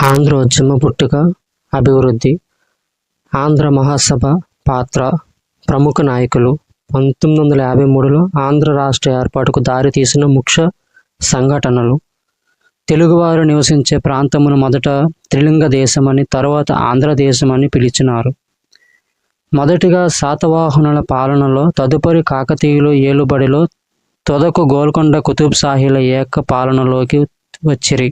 ఆంధ్రోద్యమ పుట్టుక, అభివృద్ధి, ఆంధ్ర మహాసభ పాత్ర, ప్రముఖ నాయకులు, 1953లో ఆంధ్ర రాష్ట్ర ఏర్పాటుకు దారితీసిన ముఖ్య సంఘటనలు, తెలుగువారు నివసించే ప్రాంతమును మొదట త్రిలింగ దేశమని, తరువాత ఆంధ్రదేశమని పిలిచినారు. మొదటిగా శాతవాహనుల పాలనలో, తదుపరి కాకతీయుల ఏలుబడిలో, తొదకు గోల్కొండ కుతుబ్ షాహీల ఏక పాలనలోకి వచ్చిరి.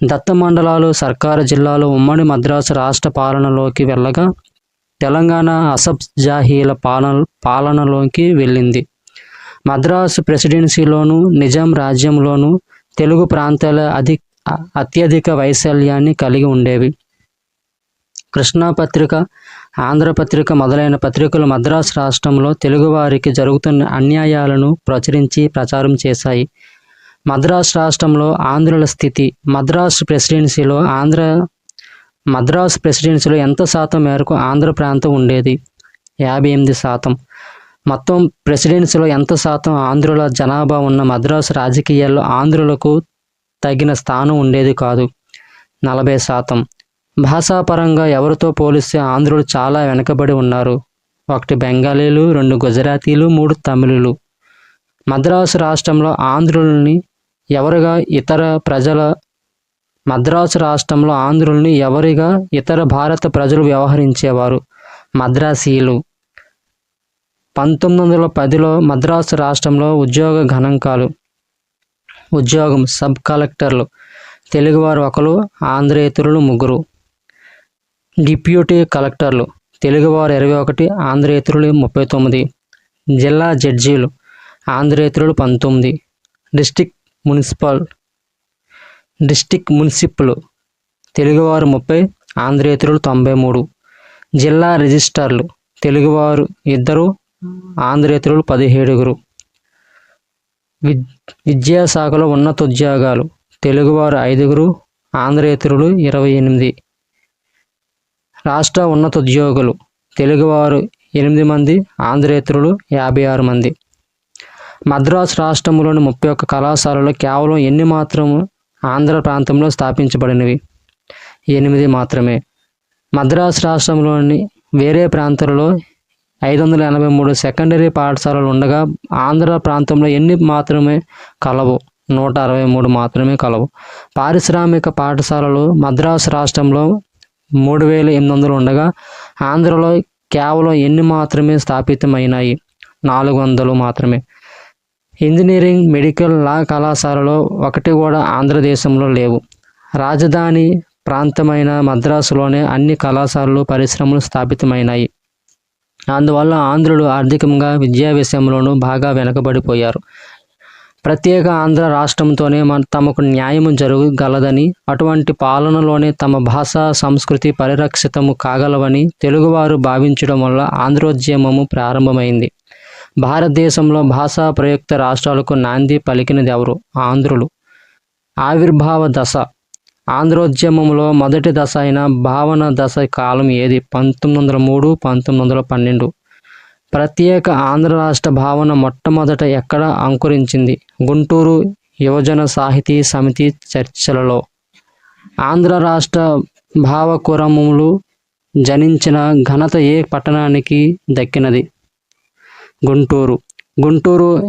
దత్తమండలాలు, సర్కారు జిల్లాలు ఉమ్మడి మద్రాసు రాష్ట్ర పాలనలోకి వెళ్ళగా, తెలంగాణ అసఫ్ జాహీల పాలనలోకి వెళ్ళింది. మద్రాసు ప్రెసిడెన్సీలోను, నిజాం రాజ్యంలోను తెలుగు ప్రాంతాల అత్యధిక వైశాల్యాన్ని కలిగి ఉండేవి. కృష్ణాపత్రిక, ఆంధ్రపత్రిక మొదలైన పత్రికలు మద్రాసు రాష్ట్రంలో తెలుగువారికి జరుగుతున్న అన్యాయాలను ప్రచారం చేశాయి. మద్రాసు రాష్ట్రంలో ఆంధ్రుల స్థితి, మద్రాసు ప్రెసిడెన్సీలో ఎంత శాతం మేరకు ఆంధ్ర ప్రాంతం ఉండేది? 58%. మొత్తం ప్రెసిడెన్సీలో ఎంత శాతం ఆంధ్రుల జనాభా ఉన్న మద్రాసు రాజకీయాల్లో ఆంధ్రులకు తగిన స్థానం ఉండేది కాదు, 40%. భాషాపరంగా ఎవరితో పోలిస్తే ఆంధ్రులు చాలా వెనుకబడి ఉన్నారు. 1 బెంగాలీలు, 2 గుజరాతీలు, 3 తమిళులు. మద్రాసు రాష్ట్రంలో ఆంధ్రుల్ని ఎవరిగా ఇతర భారత ప్రజలు వ్యవహరించేవారు? మద్రాసీలు. 1910లో మద్రాసు రాష్ట్రంలో ఉద్యోగం సబ్ కలెక్టర్లు తెలుగువారు 1, ఆంధ్రేతరులు 3. డిప్యూటీ కలెక్టర్లు తెలుగువారు 21, ఆంధ్రేతరులు 39. జిల్లా జడ్జీలు ఆంధ్రేతరులు 19. డిస్టిక్ మున్సిపల్ తెలుగువారు 30, ఆంధ్రేతరులు 93. జిల్లా రిజిస్ట్రార్లు తెలుగువారు 2, ఆంధ్రేతరులు 17. విద్యాశాఖలో ఉన్నతోద్యోగాలు తెలుగువారు 5, ఆంధ్రేతరులు 28. రాష్ట్ర ఉన్నతోద్యోగులు తెలుగువారు 8 మంది, ఆంధ్రేతరులు 56 మంది. మద్రాసు రాష్ట్రంలోని 31 కళాశాలలో కేవలం ఎన్ని మాత్రము ఆంధ్ర ప్రాంతంలో స్థాపించబడినవి? 8 మాత్రమే. మద్రాసు రాష్ట్రంలోని వేరే ప్రాంతాలలో 583 సెకండరీ పాఠశాలలు ఉండగా ఆంధ్ర ప్రాంతంలో ఎన్ని మాత్రమే కలవు? 163 మాత్రమే కలవు. పారిశ్రామిక పాఠశాలలు మద్రాసు రాష్ట్రంలో 3800 ఉండగా ఆంధ్రలో కేవలం ఎన్ని మాత్రమే స్థాపితమైనాయి? 400 మాత్రమే. ఇంజనీరింగ్, మెడికల్, లా కళాశాలలో 1 కూడా ఆంధ్రదేశంలో లేవు. రాజధాని ప్రాంతమైన మద్రాసులోనే అన్ని కళాశాలలు, పరిశ్రమలు స్థాపితమైనాయి. అందువల్ల ఆంధ్రులు ఆర్థికంగా, విద్యా విషయంలోనూ బాగా వెనుకబడిపోయారు. ప్రత్యేక ఆంధ్ర రాష్ట్రంతోనే తమకు న్యాయము జరగగలదని, అటువంటి పాలనలోనే తమ భాషా సంస్కృతి పరిరక్షితము కాగలవని తెలుగువారు భావించడం వల్ల ఆంధ్రోద్యమము ప్రారంభమైంది. భారతదేశంలో భాషా ప్రయుక్త రాష్ట్రాలకు నాంది పలికినది ఎవరు? ఆంధ్రులు. ఆవిర్భావ దశ. ఆంధ్రోద్యమంలో మొదటి దశ అయిన భావన దశ కాలం ఏది? 1903, 1912. ప్రత్యేక ఆంధ్ర రాష్ట్ర భావన మొట్టమొదట ఎక్కడ అంకురించింది? గుంటూరు యువజన సాహితీ సమితి చర్చలలో. ఆంధ్ర రాష్ట్ర భావకురములు జనించిన ఘనత ఏ పట్టణానికి దక్కినది? గుంటూరు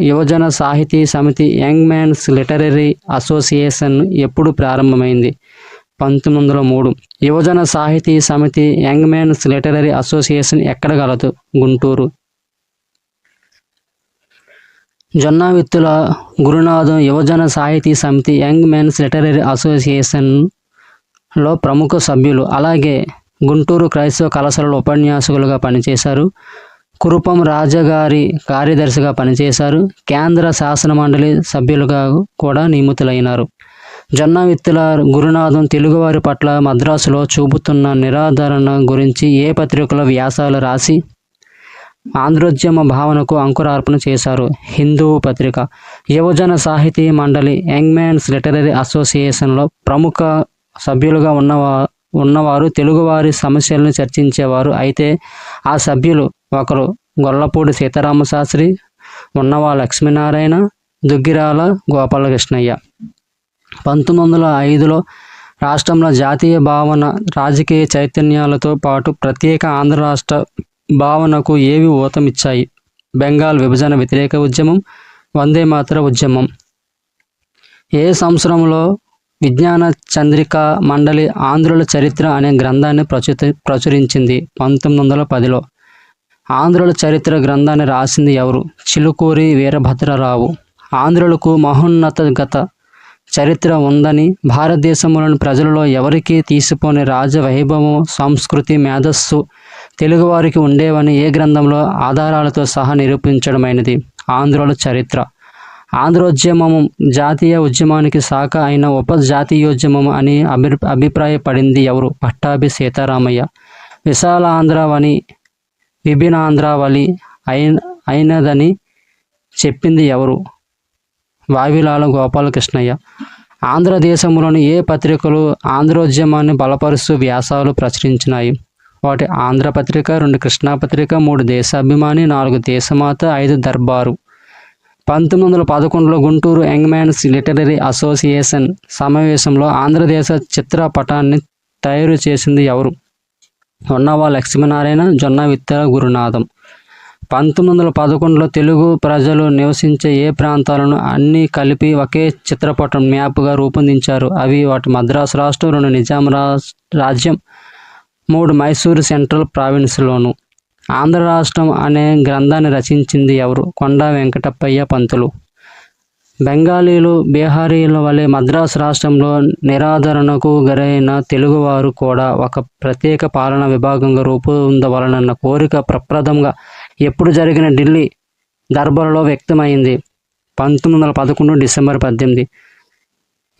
యువజన సాహితీ సమితి యంగ్ మ్యాన్స్ లిటరరీ అసోసియేషన్ ఎప్పుడు ప్రారంభమైంది? 1903. యువజన సాహితీ సమితి యంగ్ మ్యాన్స్ లిటరరీ అసోసియేషన్ ఎక్కడ గలదు? గుంటూరు. జొన్నవిత్తుల గురునాథం యువజన సాహితీ సమితి యంగ్ మ్యాన్స్ లిటరరీ అసోసియేషన్లో ప్రముఖ సభ్యులు. అలాగే గుంటూరు క్రైస్తవ కళాశాలలో ఉపన్యాసకులుగా పనిచేశారు. కురుపం రాజగారి కార్యదర్శిగా పనిచేశారు. కేంద్ర శాసన మండలి సభ్యులుగా కూడా నియమితులైనారు. జొన్నవిత్తుల గురునాథం తెలుగువారి పట్ల మద్రాసులో చూపుతున్న నిరాదరణ గురించి ఏ పత్రికలో వ్యాసాలు రాసి ఆంధ్రోద్యమ భావనకు అంకురార్పణ చేశారు? హిందూ పత్రిక. యువజన సాహితీ మండలి యంగ్ మ్యాన్స్ లిటరరీ అసోసియేషన్లో ప్రముఖ సభ్యులుగా ఉన్నవారు తెలుగువారి సమస్యలను చర్చించేవారు. అయితే ఆ సభ్యులు ఒకరు గొల్లపూడి సీతారామశాస్త్రి, ఉన్నవా లక్ష్మీనారాయణ, దుగ్గిరాల గోపాలకృష్ణయ్య. 1905లో రాష్ట్రంలో జాతీయ భావన, రాజకీయ చైతన్యాలతో పాటు ప్రత్యేక ఆంధ్ర రాష్ట్ర భావనకు ఏవి ఊతమిచ్చాయి? బెంగాల్ విభజన వ్యతిరేక ఉద్యమం, వందే మాతర ఉద్యమం. ఏ సంవత్సరంలో విజ్ఞాన చంద్రిక మండలి ఆంధ్రుల చరిత్ర అనే గ్రంథాన్ని ప్రచురించింది? 1910లో. ఆంధ్రుల చరిత్ర గ్రంథాన్ని రాసింది ఎవరు? చిలుకూరి వీరభద్రరావు. ఆంధ్రులకు మహోన్నత గత చరిత్ర ఉందని భారతదేశంలోని ప్రజలలో ఎవరికీ తీసిపోని రాజ వైభవం, సంస్కృతి, మేధస్సు తెలుగువారికి ఉండేవని ఏ గ్రంథంలో ఆధారాలతో సహా నిరూపించడమైనది? ఆంధ్రుల చరిత్ర. ఆంధ్రోద్యమము జాతీయ ఉద్యమానికి శాఖ అయిన ఉపజాతీయోద్యమం అని అభిప్రాయపడింది ఎవరు? పట్టాభి సీతారామయ్య. విశాల ఆంధ్రావని విభిన్నాంధ్రావళి అయినదని చెప్పింది ఎవరు? వావిలాల గోపాలకృష్ణయ్య. ఆంధ్రదేశంలోని ఏ పత్రికలు ఆంధ్రోద్యమాన్ని బలపరుస్తూ వ్యాసాలు ప్రచురించినాయి? 1 ఆంధ్రపత్రిక, 2 కృష్ణాపత్రిక, 3 దేశాభిమాని, 4 దేశమాత, 5 దర్బారు. 1911లో Guntur young men's literary association సమావేశంలో ఆంధ్రదేశ చిత్రపటాన్ని తయారు చేసింది ఎవరు? ఉన్నవా లక్ష్మీనారాయణ, జొన్న విత్తల గురునాథం. 1911లో తెలుగు ప్రజలు నివసించే ఏ ప్రాంతాలను అన్ని కలిపి ఒకే చిత్రపటం మ్యాప్గా రూపొందించారు? అవి 1 మద్రాసు రాష్ట్రం, 2 నిజాం రాజ్యం, 3 మైసూరు సెంట్రల్ ప్రావిన్స్లోను. ఆంధ్ర రాష్ట్రం అనే గ్రంథాన్ని రచించింది ఎవరు? కొండా వెంకటప్పయ్య పంతులు. బెంగాలీలు, బీహారీల వలె మద్రాసు రాష్ట్రంలో నిరాదరణకు గురైన తెలుగువారు కూడా ఒక ప్రత్యేక పాలనా విభాగంగా రూపొందవలనన్న కోరిక ప్రప్రథమంగా ఎప్పుడు జరిగిన ఢిల్లీ దర్బారులో వ్యక్తమైంది? 1911 డిసెంబర్ 18.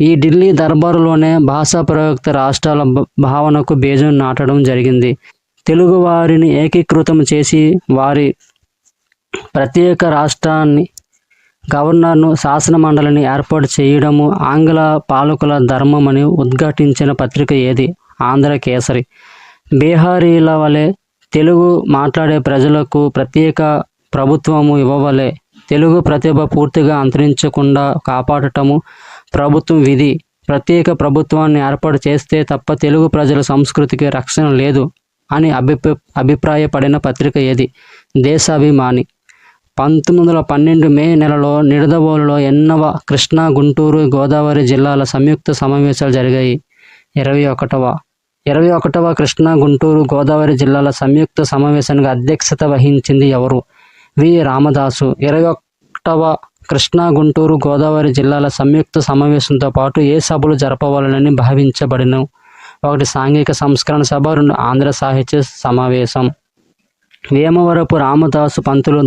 ఈ ఢిల్లీ దర్బారులోనే భాషా ప్రయుక్త రాష్ట్రాల భావనకు బీజం నాటడం జరిగింది. తెలుగు వారిని ఏకీకృతం చేసి వారి ప్రత్యేక రాష్ట్రాన్ని, గవర్నర్ను, శాసన మండలిని ఏర్పాటు చేయడము ఆంగ్ల పాలకుల ధర్మమని ఉద్ఘాటించిన పత్రిక ఏది? ఆంధ్ర కేసరి. బీహారీల వలె తెలుగు మాట్లాడే ప్రజలకు ప్రత్యేక ప్రభుత్వము ఇవ్వవలే తెలుగు ప్రతిభ పూర్తిగా అంతరించకుండా కాపాడటము ప్రభుత్వం విధి. ప్రత్యేక ప్రభుత్వాన్ని ఏర్పాటు చేస్తే తప్ప తెలుగు ప్రజల సంస్కృతికి రక్షణ లేదు అని అభిప్రాయపడిన పత్రిక ఏది? దేశాభిమాని. 1912 మే నెలలో నిడదవోలులో 8వ కృష్ణా, గుంటూరు, గోదావరి జిల్లాల సంయుక్త సమావేశాలు జరిగాయి. 21వ కృష్ణా, గుంటూరు, గోదావరి జిల్లాల సంయుక్త సమావేశానికి అధ్యక్షత వహించింది ఎవరు? వి రామదాసు. 21వ కృష్ణా, గుంటూరు, గోదావరి జిల్లాల సంయుక్త సమావేశంతో పాటు ఏ సభలు జరపవాలని భావించబడిన? 1 సాంఘిక సంస్కరణ సభ, 2 ఆంధ్ర సాహిత్య సమావేశం. వేమవరపు రామదాసు పంతులు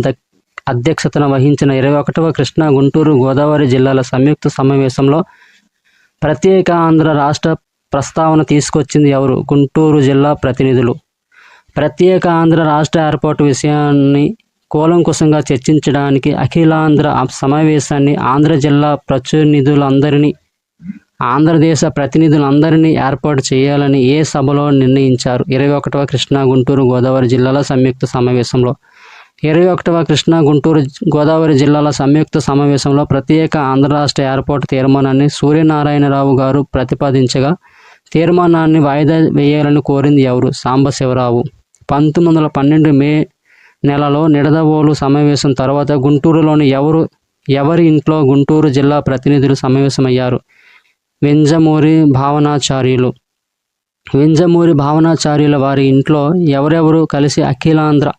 అధ్యక్షతన వహించిన 21వ కృష్ణా, గుంటూరు, గోదావరి జిల్లాల సంయుక్త సమావేశంలో ప్రత్యేక ఆంధ్ర రాష్ట్ర ప్రస్తావన తీసుకొచ్చింది ఎవరు? గుంటూరు జిల్లా ప్రతినిధులు. ప్రత్యేక ఆంధ్ర రాష్ట్ర ఏర్పాటు విషయాన్ని కూలంకుషంగా చర్చించడానికి అఖిలాంధ్ర సమావేశాన్ని ఆంధ్రదేశ ప్రతినిధులందరినీ ఏర్పాటు చేయాలని ఏ సభలో నిర్ణయించారు? 21వ కృష్ణా, గుంటూరు, గోదావరి జిల్లాల సంయుక్త సమావేశంలో. 21వ కృష్ణా, గుంటూరు, గోదావరి జిల్లాల సంయుక్త సమావేశంలో ప్రత్యేక ఆంధ్ర రాష్ట్ర ఏర్పాటు తీర్మానాన్ని సూర్యనారాయణరావు గారు ప్రతిపాదించగా తీర్మానాన్ని వాయిదా వేయాలని కోరింది ఎవరు? సాంబశివరావు. 1912 మే నెలలో నిడదవోలు సమావేశం తర్వాత గుంటూరులోని ఎవరి ఇంట్లో గుంటూరు జిల్లా ప్రతినిధులు సమావేశమయ్యారు? వింజమూరి భావనాచార్యులు. వింజమూరి భావనాచార్యుల వారి ఇంట్లో ఎవరెవరు కలిసి అఖిలాంధ్ర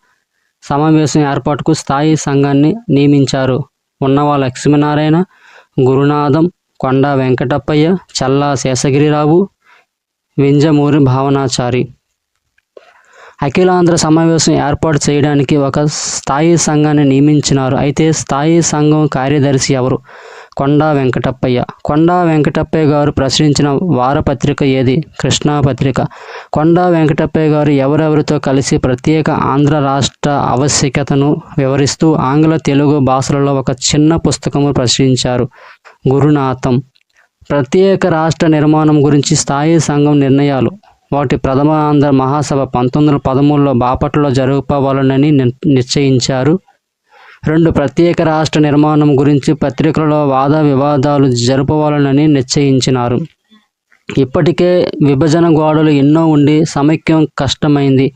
సమావేశం ఏర్పాటుకు స్థాయి సంఘాన్ని నియమించారు? ఉన్నవా లక్ష్మీనారాయణ, గురునాథం, కొండా వెంకటప్పయ్య, చల్లా శేషగిరిరావు, వింజమూరి భావనాచారి. అఖిలాంధ్ర సమావేశం ఏర్పాటు చేయడానికి ఒక స్థాయి సంఘాన్ని నియమించినారు. అయితే స్థాయి సంఘం కార్యదర్శి ఎవరు? కొండా వెంకటప్పయ్య. కొండా వెంకటప్పయ్య గారు ప్రచురించిన వారపత్రిక ఏది? కృష్ణా పత్రిక. కొండా వెంకటప్పయ్య గారు ఎవరెవరితో కలిసి ప్రత్యేక ఆంధ్ర రాష్ట్ర ఆవశ్యకతను వివరిస్తూ ఆంగ్ల, తెలుగు భాషలలో ఒక చిన్న పుస్తకము ప్రచురించారు? గురునాథం. ప్రత్యేక రాష్ట్ర నిర్మాణం గురించి స్థాయి సంఘం నిర్ణయాలు. 1 ప్రథమ ఆంధ్ర మహాసభ 1913లో బాపట్లలో జరుపుకోవాలని నిశ్చయించారు. 2 ప్రత్యేక రాష్ట్ర నిర్మాణం గురించి పత్రికలలో వాద వివాదాలు జరుపుకోవాలని నిశ్చయించినారు. ఇప్పటికే విభజన గోడలు ఎన్నో ఉండి సమైక్యం కష్టమైంది.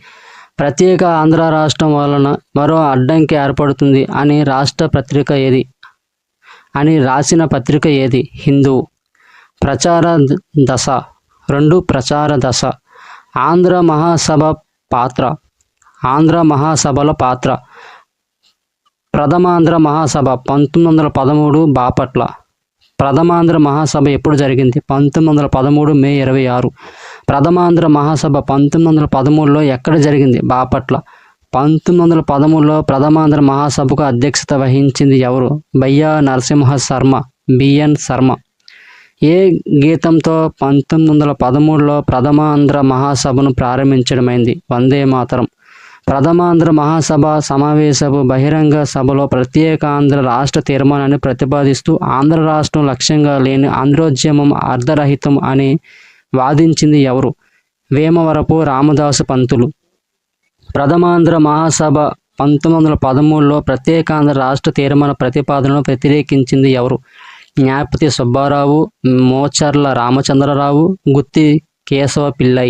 ప్రత్యేక ఆంధ్ర రాష్ట్రం వలన మరో అడ్డంకి ఏర్పడుతుంది అని రాసిన పత్రిక ఏది? హిందువు. ప్రచార దశ 2 ప్రచార దశ. ఆంధ్ర మహాసభల పాత్ర. ప్రథమాంధ్ర మహాసభ 1913 బాపట్ల. ప్రథమాంధ్ర మహాసభ ఎప్పుడు జరిగింది? 1913 మే 26. ప్రథమాంధ్ర మహాసభ 1913లో ఎక్కడ జరిగింది? బాపట్ల. 1913లో ప్రథమాంధ్ర మహాసభకు అధ్యక్షత వహించింది ఎవరు? బయ్యా నరసింహ శర్మ, బిఎన్ శర్మ. ఏ గీతంతో 1913లో ప్రథమాంధ్ర మహాసభను ప్రారంభించడమైంది? వందే మాతరం. ప్రథమాంధ్ర మహాసభ సమావేశపు బహిరంగ సభలో ప్రత్యేక ఆంధ్ర రాష్ట్ర తీర్మానాన్ని ప్రతిపాదిస్తూ ఆంధ్ర రాష్ట్రం లక్ష్యంగా లేని ఆంధ్రోద్యమం అర్ధరహితం అని వాదించింది ఎవరు? వేమవరపు రామదాసు పంతులు. ప్రథమాంధ్ర మహాసభ 1913లో ప్రత్యేకాంధ్ర రాష్ట్ర తీర్మాన ప్రతిపాదనను వ్యతిరేకించింది ఎవరు? జ్ఞాపతి సుబ్బారావు, మోచర్ల రామచంద్రరావు, గుత్తి కేశవ పిల్లై.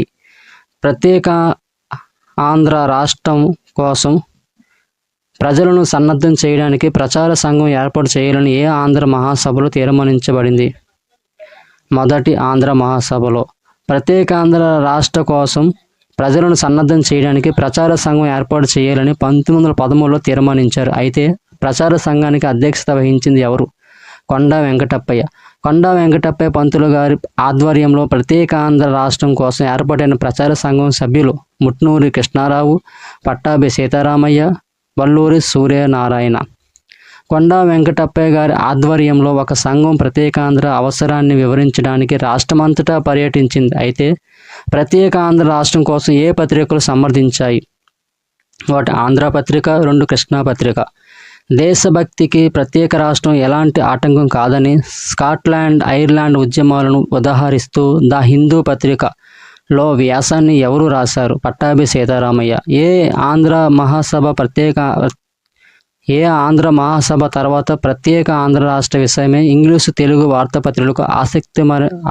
ప్రత్యేక ఆంధ్ర రాష్ట్రం కోసం ప్రజలను సన్నద్ధం చేయడానికి ప్రచార సంఘం ఏర్పాటు చేయాలని ఏ ఆంధ్ర మహాసభలో తీర్మానించబడింది? మొదటి ఆంధ్ర మహాసభలో. ప్రత్యేక ఆంధ్ర రాష్ట్ర కోసం ప్రజలను సన్నద్ధం చేయడానికి ప్రచార సంఘం ఏర్పాటు చేయాలని 1913లో తీర్మానించారు. అయితే ప్రచార సంఘానికి అధ్యక్షత వహించింది ఎవరు? కొండా వెంకటప్పయ్య. కొండా వెంకటప్పయ్య పంతులు గారి ఆధ్వర్యంలో ప్రత్యేక ఆంధ్ర రాష్ట్రం కోసం ఏర్పాటైన ప్రచార సంఘం సభ్యులు ముట్నూరి కృష్ణారావు, పట్టాభి సీతారామయ్య, వల్లూరి సూర్యనారాయణ. కొండా వెంకటప్పయ్య గారి ఆధ్వర్యంలో ఒక సంఘం ప్రత్యేకాంధ్ర అవసరాన్ని వివరించడానికి రాష్ట్రమంతటా పర్యటించింది. అయితే ప్రత్యేక ఆంధ్ర రాష్ట్రం కోసం ఏ పత్రికలు సమర్థించాయి? 1 ఆంధ్ర పత్రిక, 2 కృష్ణా పత్రిక. దేశభక్తికి ప్రత్యేక రాష్ట్రం ఎలాంటి ఆటంకం కాదని స్కాట్లాండ్, ఐర్లాండ్ ఉద్యమాలను ఉదాహరిస్తూ ద హిందూ పత్రికలో వ్యాసాన్ని ఎవరు రాశారు? పట్టాభి సీతారామయ్య. ఏ ఆంధ్ర మహాసభ తర్వాత ప్రత్యేక ఆంధ్ర రాష్ట్ర విషయమే ఇంగ్లీషు, తెలుగు వార్తాపత్రికలకు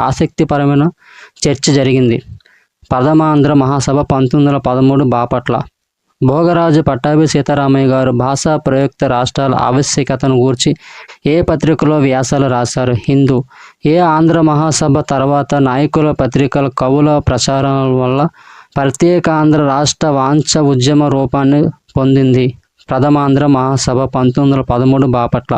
ఆసక్తిపరమైన చర్చ జరిగింది? ప్రథమాంధ్ర మహాసభ 1913 బాపట్ల. భోగరాజు పట్టాభి సీతారామయ్య గారు భాషా ప్రయుక్త రాష్ట్రాల ఆవశ్యకతను గూర్చి ఏ పత్రికలో వ్యాసాలు రాశారు? హిందూ. ఏ ఆంధ్ర మహాసభ తర్వాత నాయకుల, పత్రికల, కవుల ప్రచారాల వల్ల ప్రత్యేక ఆంధ్ర రాష్ట్ర వాంఛ ఉద్యమ రూపాన్ని పొందింది? ప్రథమాంధ్ర మహాసభ 1913 బాపట్ల.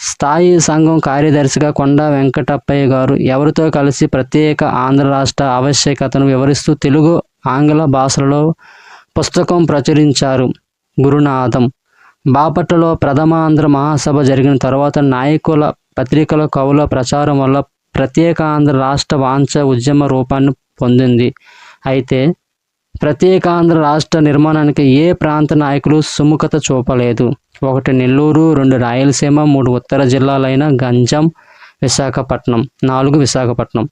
స్థాయి సంఘం కార్యదర్శిగా కొండా వెంకటప్పయ్య గారు ఎవరితో కలిసి ప్రత్యేక ఆంధ్ర రాష్ట్ర ఆవశ్యకతను వివరిస్తూ తెలుగు, ఆంగ్ల భాషలలో పుస్తకం ప్రచురించారు? గురునాథం. బాపట్లలో ప్రథమాంధ్ర మహాసభ జరిగిన తర్వాత నాయకుల, పత్రికల, కవుల ప్రచారం వల్ల ప్రత్యేక ఆంధ్ర రాష్ట్ర వాంఛ ఉద్యమ రూపాన్ని పొందింది. అయితే ప్రత్యేక ఆంధ్ర రాష్ట్ర నిర్మాణానికి ఏ ప్రాంత నాయకులు సుముఖత చూపలేదు? 1 నెల్లూరు, 2 రాయలసీమ, 3 ఉత్తర జిల్లాలైన గంజాం, విశాఖపట్నం. 4 విశాఖపట్నం.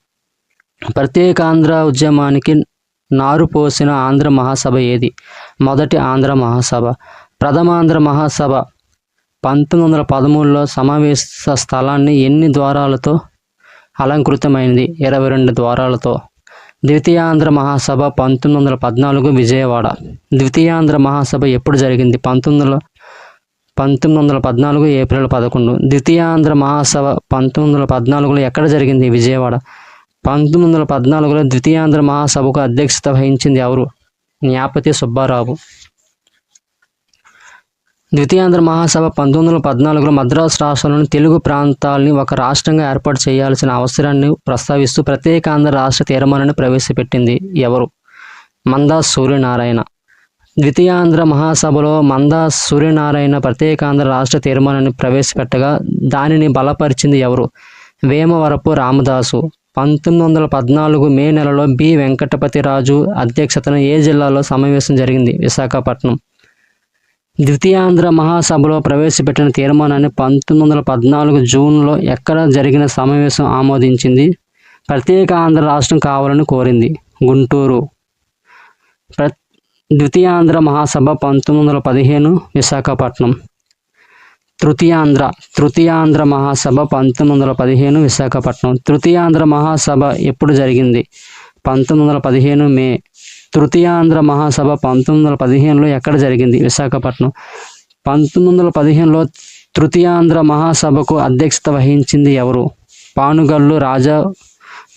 ప్రత్యేక ఆంధ్ర ఉద్యమానికి నారు పోసిన ఆంధ్ర మహాసభ ఏది? మొదటి ఆంధ్ర మహాసభ. ప్రథమాంధ్ర మహాసభ 1913లో సమావేశ స్థలాన్ని ఎన్ని ద్వారాలతో అలంకృతమైంది? 22 ద్వారాలతో. ద్వితీయాంధ్ర మహాసభ 1914 విజయవాడ. ద్వితీయాంధ్ర మహాసభ ఎప్పుడు జరిగింది? 1914 ఏప్రిల్ 11. ద్వితీయాంధ్ర మహాసభ 1914లో ఎక్కడ జరిగింది? విజయవాడ. 1914లో ద్వితీయాంధ్ర మహాసభకు అధ్యక్షత వహించింది ఎవరు? జ్ఞాపతి సుబ్బారావు. ద్వితీయాంధ్ర మహాసభ 1914లో మద్రాసు రాష్ట్రంలోని తెలుగు ప్రాంతాలని ఒక రాష్ట్రంగా ఏర్పాటు చేయాల్సిన అవసరాన్ని ప్రస్తావిస్తూ ప్రత్యేకాంధ్ర రాష్ట్ర తీర్మానాన్ని ప్రవేశపెట్టింది ఎవరు? మందా సూర్యనారాయణ. ద్వితీయాంధ్ర మహాసభలో మందా సూర్యనారాయణ ప్రత్యేకాంధ్ర రాష్ట్ర తీర్మానాన్ని ప్రవేశపెట్టగా దానిని బలపరిచింది ఎవరు? వేమవరపు రామదాసు. 1914 మే నెలలో బి వెంకటపతిరాజు అధ్యక్షతన ఏ జిల్లాలో సమావేశం జరిగింది? విశాఖపట్నం. ద్వితీయాంధ్ర మహాసభలో ప్రవేశపెట్టిన తీర్మానాన్ని 1914 జూన్లో ఎక్కడ జరిగిన సమావేశం ఆమోదించింది? ప్రత్యేక ఆంధ్ర రాష్ట్రం కావాలని కోరింది? గుంటూరు. ద్వితీయాంధ్ర మహాసభ 1915 విశాఖపట్నం. తృతీయాంధ్ర మహాసభ 1915 విశాఖపట్నం. తృతీయాంధ్ర మహాసభ ఎప్పుడు జరిగింది? 1915 మే. తృతీయాంధ్ర మహాసభ 1915లో ఎక్కడ జరిగింది? విశాఖపట్నం. 1915లో తృతీయాంధ్ర మహాసభకు అధ్యక్షత వహించింది ఎవరు?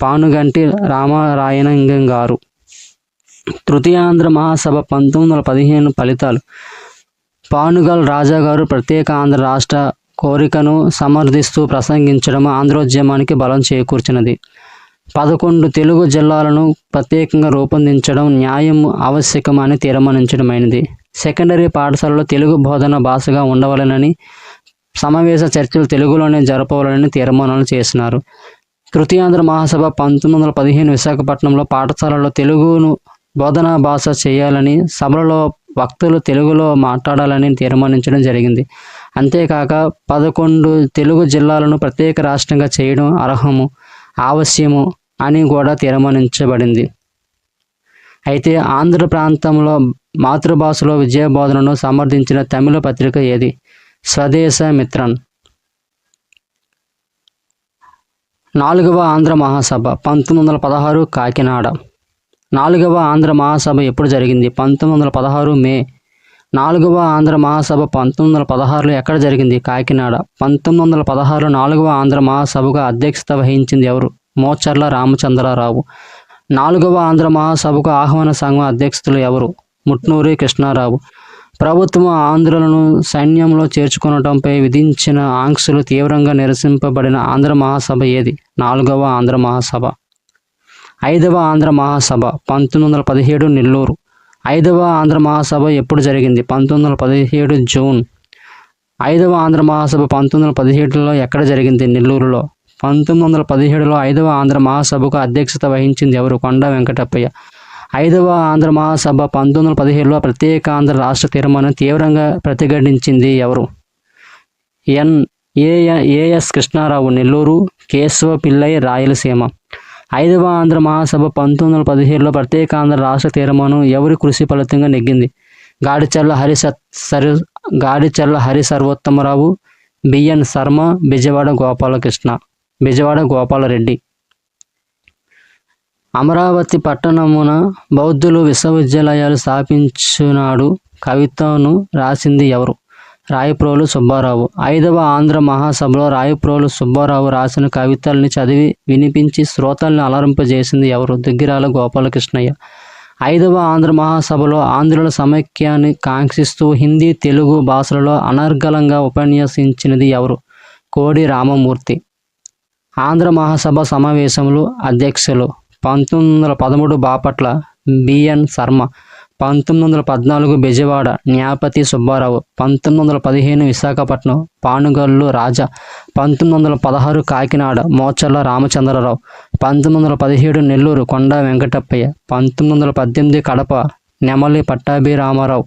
పానుగంటి రామరాయణంగం గారు. తృతీయాంధ్ర మహాసభ 1915 ఫలితాలు. పానుగల్ రాజా గారు ప్రత్యేక ఆంధ్ర రాష్ట్ర కోరికను సమర్థిస్తూ ప్రసంగించడం ఆంధ్రోద్యమానికి బలం చేకూర్చినది. 11 తెలుగు జిల్లాలను ప్రత్యేకంగా రూపొందించడం న్యాయం ఆవశ్యకం అని తీర్మానించడమైనది. సెకండరీ పాఠశాలలో తెలుగు బోధన భాషగా ఉండవలెనని సమావేశ చర్చలు తెలుగులోనే జరపవలనని తీర్మానాలు చేసినారు. తృతీయాంధ్ర మహాసభ 1915 విశాఖపట్నంలో పాఠశాలలో తెలుగును బోధనా భాష చేయాలని, సభలలో వక్తలు తెలుగులో మాట్లాడాలని తీర్మానించడం జరిగింది. అంతేకాక 11 తెలుగు జిల్లాలను ప్రత్యేక రాష్ట్రంగా చేయడం అర్హము, ఆవశ్యము అని కూడా తీర్మానించబడింది. అయితే ఆంధ్ర ప్రాంతంలో మాతృభాషలో విద్యాబోధనను సమర్థించిన తమిళ పత్రిక ఏది? స్వదేశ మిత్రన్. 4వ ఆంధ్ర మహాసభ 1916 కాకినాడ. 4వ ఆంధ్ర మహాసభ ఎప్పుడు జరిగింది? 1916 మే. 4వ ఆంధ్ర మహాసభ 1916లో ఎక్కడ జరిగింది? కాకినాడ. 1916లో 4వ ఆంధ్ర మహాసభకు అధ్యక్షత వహించింది ఎవరు? మోచర్ల రామచంద్రరావు. 4వ ఆంధ్ర మహాసభకు ఆహ్వాన సంఘం అధ్యక్షులు ఎవరు? ముట్నూరి కృష్ణారావు. ప్రభుత్వం ఆంధ్రులను సైన్యంలో చేర్చుకొనటంపై విధించిన ఆంక్షలు తీవ్రంగా నిరసింపబడిన ఆంధ్ర మహాసభ ఏది? 4వ ఆంధ్ర మహాసభ. 5వ ఆంధ్ర మహాసభ 1917 నెల్లూరు. 5వ ఆంధ్ర మహాసభ ఎప్పుడు జరిగింది? 1917 జూన్. 5వ ఆంధ్ర మహాసభ 1917లో ఎక్కడ జరిగింది? నెల్లూరులో. 1917లో 5వ ఆంధ్ర మహాసభకు అధ్యక్షత వహించింది ఎవరు? కొండా వెంకటప్పయ్య. 5వ ఆంధ్ర మహాసభ 1917లో ప్రత్యేక ఆంధ్ర రాష్ట్ర తీర్మానం తీవ్రంగా ప్రతిఘటించింది ఎవరు? ఏఎస్ కృష్ణారావు నెల్లూరు, కేశవ పిల్లై రాయలసీమ. 5వ ఆంధ్ర మహాసభ 1917లో ప్రత్యేక ఆంధ్ర రాష్ట్ర తీర్మానం ఎవరి కృషి ఫలితంగా నెగ్గింది? గాడిచర్ల హరి సర్వోత్తమరావు, బిఎన్ శర్మ, బెజవాడ గోపాలరెడ్డి. అమరావతి పట్టణమున బౌద్ధులు విశ్వవిద్యాలయాలు స్థాపించునాడు కవితను రాసింది ఎవరు? రాయప్రోలు సుబ్బారావు. 5వ ఆంధ్ర మహాసభలో రాయప్రోలు సుబ్బారావు రాసిన కవితల్ని చదివి వినిపించి శ్రోతల్ని అలరింపజేసింది ఎవరు? దుగ్గిరాల గోపాలకృష్ణయ్య. 5వ ఆంధ్ర మహాసభలో ఆంధ్రుల సమైక్యాన్ని కాంక్షిస్తూ హిందీ, తెలుగు భాషలలో అనర్గళంగా ఉపన్యసించినది ఎవరు? కోడి రామమూర్తి. ఆంధ్ర మహాసభ సమావేశములు అధ్యక్షులు 1913 బాపట్ల బిఎన్ శర్మ, 1914 బెజవాడ న్యాపతి సుబ్బారావు, 1915 విశాఖపట్నం పానుగల్లు రాజా, 1916 కాకినాడ మోచర్ల రామచంద్రరావు, 1917 నెల్లూరు కొండా వెంకటప్పయ్య, 1918 కడప నెమలి పట్టాభిరామారావు,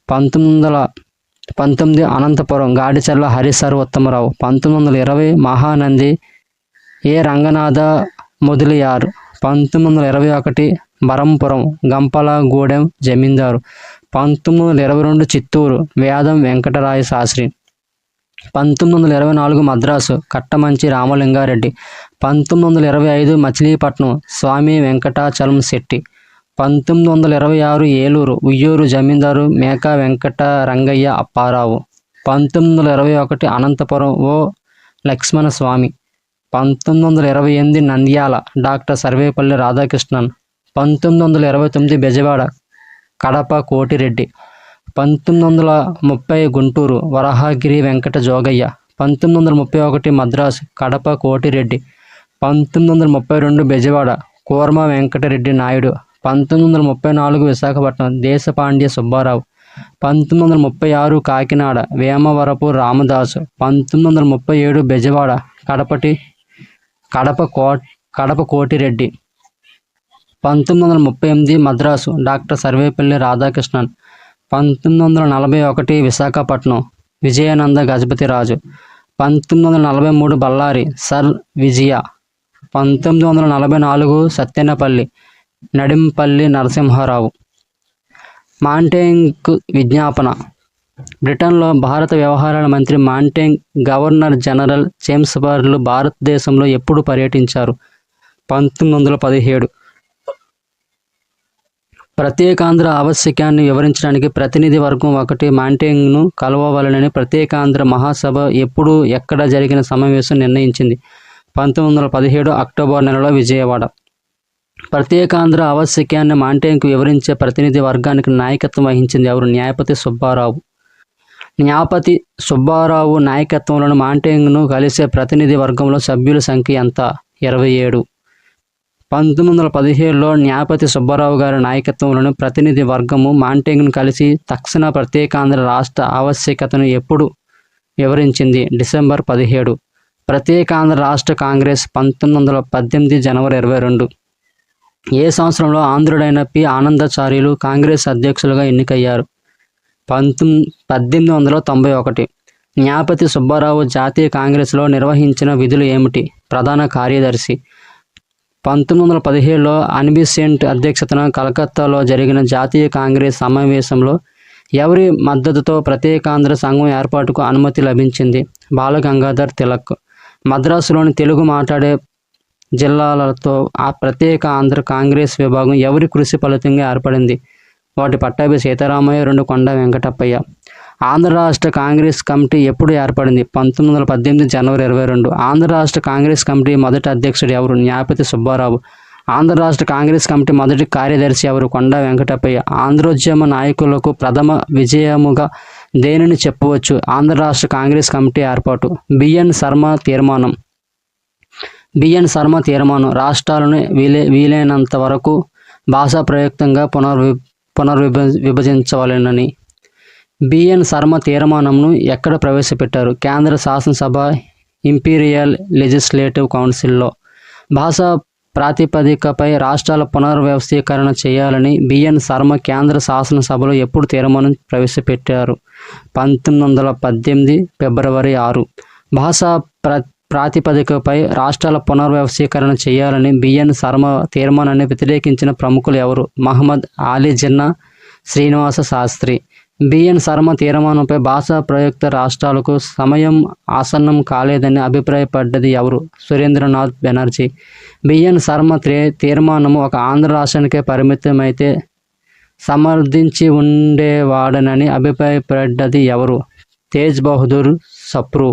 1919 అనంతపురం గాడిచర్ల హరి సర్వోత్తమరావు, 1920 మహానంది రంగనాథ మొదలియార్, 1921 బరంపురం గంపలగూడెం జమీందారు, 1922 చిత్తూరు వేదం వెంకటరాయ శాస్త్రి, 1924 మద్రాసు కట్టమంచి రామలింగారెడ్డి, 1925 మచిలీపట్నం స్వామి వెంకటాచలం శెట్టి, 1926 ఏలూరు ఉయ్యూరు జమీందారు మేకా వెంకట రంగయ్య అప్పారావు, 1921 అనంతపురం ఓ లక్ష్మణ స్వామి, 1928 నంద్యాల డాక్టర్ సర్వేపల్లి రాధాకృష్ణన్, 1929 బెజవాడ కడప కోటిరెడ్డి, 1930 గుంటూరు వరహాగిరి వెంకట జోగయ్య, 1931 మద్రాసు కడప కోటిరెడ్డి, 1932 బెజవాడ కూర్మ వెంకటరెడ్డి నాయుడు, 1934 విశాఖపట్నం దేశపాండ్య సుబ్బారావు, 1936 కాకినాడ వేమవరపు రామదాసు, 1937 బెజవాడ కడప కోటిరెడ్డి, 1938 మద్రాసు డాక్టర్ సర్వేపల్లి రాధాకృష్ణన్, 1941 విశాఖపట్నం విజయానంద గజపతిరాజు, 1943 బళ్ళారి సర్ విజయ, 1944 సత్తెనపల్లి నడింపల్లి నరసింహారావు. మాంటేంగ్ విజ్ఞాపన బ్రిటన్లో భారత వ్యవహారాల మంత్రి మాంటెంగ్, గవర్నర్ జనరల్ జేమ్స్ బార్లు భారతదేశంలో ఎప్పుడు పర్యటించారు? 1917. ప్రత్యేకాంధ్ర ఆవశ్యకాన్ని వివరించడానికి ప్రతినిధి వర్గం ఒకటి మాంటెంగ్ను కలవవలనని ప్రత్యేకాంధ్ర మహాసభ ఎప్పుడు ఎక్కడ జరిగిన సమావేశం నిర్ణయించింది? 1917 అక్టోబర్ నెలలో విజయవాడ. ప్రత్యేకాంధ్ర ఆవశ్యకాన్ని మాంటెంగ్కు వివరించే ప్రతినిధి వర్గానికి నాయకత్వం వహించింది ఎవరు? న్యాయపతి సుబ్బారావు. న్యాయపతి సుబ్బారావు నాయకత్వంలోని మాంటెంగ్ను కలిసే ప్రతినిధి వర్గంలో సభ్యుల సంఖ్య ఎంత? 27. 1917లో న్యాయపతి సుబ్బారావు గారి నాయకత్వంలోని ప్రతినిధి వర్గము మాంటెంగ్ను కలిసి తక్షణ ప్రత్యేకాంధ్ర రాష్ట్ర ఆవశ్యకతను ఎప్పుడు వివరించింది? డిసెంబర్ 17. ప్రత్యేకాంధ్ర రాష్ట్ర కాంగ్రెస్ 1918 జనవరి 22. ఏ సంవత్సరంలో ఆంధ్రుడైన పి. ఆనందాచార్యులు కాంగ్రెస్ అధ్యక్షులుగా ఎన్నికయ్యారు? 1891. న్యాయపతి సుబ్బారావు జాతీయ కాంగ్రెస్లో నిర్వహించిన విధులు ఏమిటి? ప్రధాన కార్యదర్శి. 1917లో అన్బిసెంట్ అధ్యక్షతన కలకత్తాలో జరిగిన జాతీయ కాంగ్రెస్ సమావేశంలో ఎవరి మద్దతుతో ప్రత్యేకాంధ్ర సంఘం ఏర్పాటుకు అనుమతి లభించింది? బాలగంగాధర్ తిలక్. మద్రాసులోని తెలుగు మాట్లాడే జిల్లాలతో ఆ ప్రత్యేక ఆంధ్ర కాంగ్రెస్ విభాగం ఎవరి కృషి ఫలితంగా ఏర్పడింది? వాటి పట్టాభి సీతారామయ్య, 2 కొండ వెంకటప్పయ్య. ఆంధ్ర రాష్ట్ర కాంగ్రెస్ కమిటీ ఎప్పుడు ఏర్పడింది? 1918 జనవరి 22. ఆంధ్ర రాష్ట్ర కాంగ్రెస్ కమిటీ మొదటి అధ్యక్షుడు ఎవరు? న్యాయపతి సుబ్బారావు. ఆంధ్ర రాష్ట్ర కాంగ్రెస్ కమిటీ మొదటి కార్యదర్శి ఎవరు? కొండ వెంకటప్పయ్య. ఆంధ్రోద్యమ నాయకులకు ప్రథమ విజయముగా దేనిని చెప్పవచ్చు? ఆంధ్ర రాష్ట్ర కాంగ్రెస్ కమిటీ ఏర్పాటు. బిఎన్ శర్మ తీర్మానం. రాష్ట్రాలను వీలైనంత వరకు భాషా ప్రయుక్తంగా పునర్విభజించవలెనని. బిఎన్ శర్మ తీర్మానంను ఎక్కడ ప్రవేశపెట్టారు? కేంద్ర శాసనసభ ఇంపీరియల్ లెజిస్లేటివ్ కౌన్సిల్లో. భాషా ప్రాతిపదికపై రాష్ట్రాల పునర్వ్యవస్థీకరణ చేయాలని బిఎన్ శర్మ కేంద్ర శాసనసభలో ఎప్పుడు తీర్మానం ప్రవేశపెట్టారు? 1918 ఫిబ్రవరి 6. భాషా ప్రాతిపదికపై రాష్ట్రాల పునర్వ్యవస్థీకరణ చేయాలని బిఎన్ శర్మ తీర్మానాన్ని వ్యతిరేకించిన ప్రముఖులు ఎవరు? మహమ్మద్ అలీ జిన్నా, శ్రీనివాస శాస్త్రి. బిఎన్ శర్మ తీర్మానంపై భాషా ప్రయుక్త రాష్ట్రాలకు సమయం ఆసన్నం కాలేదని అభిప్రాయపడ్డది ఎవరు? సురేంద్రనాథ్ బెనర్జీ. బిఎన్ శర్మ తీర్మానము ఒక ఆంధ్ర రాష్ట్రానికే పరిమితమైతే సమర్థించి ఉండేవాడనని అభిప్రాయపడ్డది ఎవరు? తేజ్ బహదూర్ సప్రు.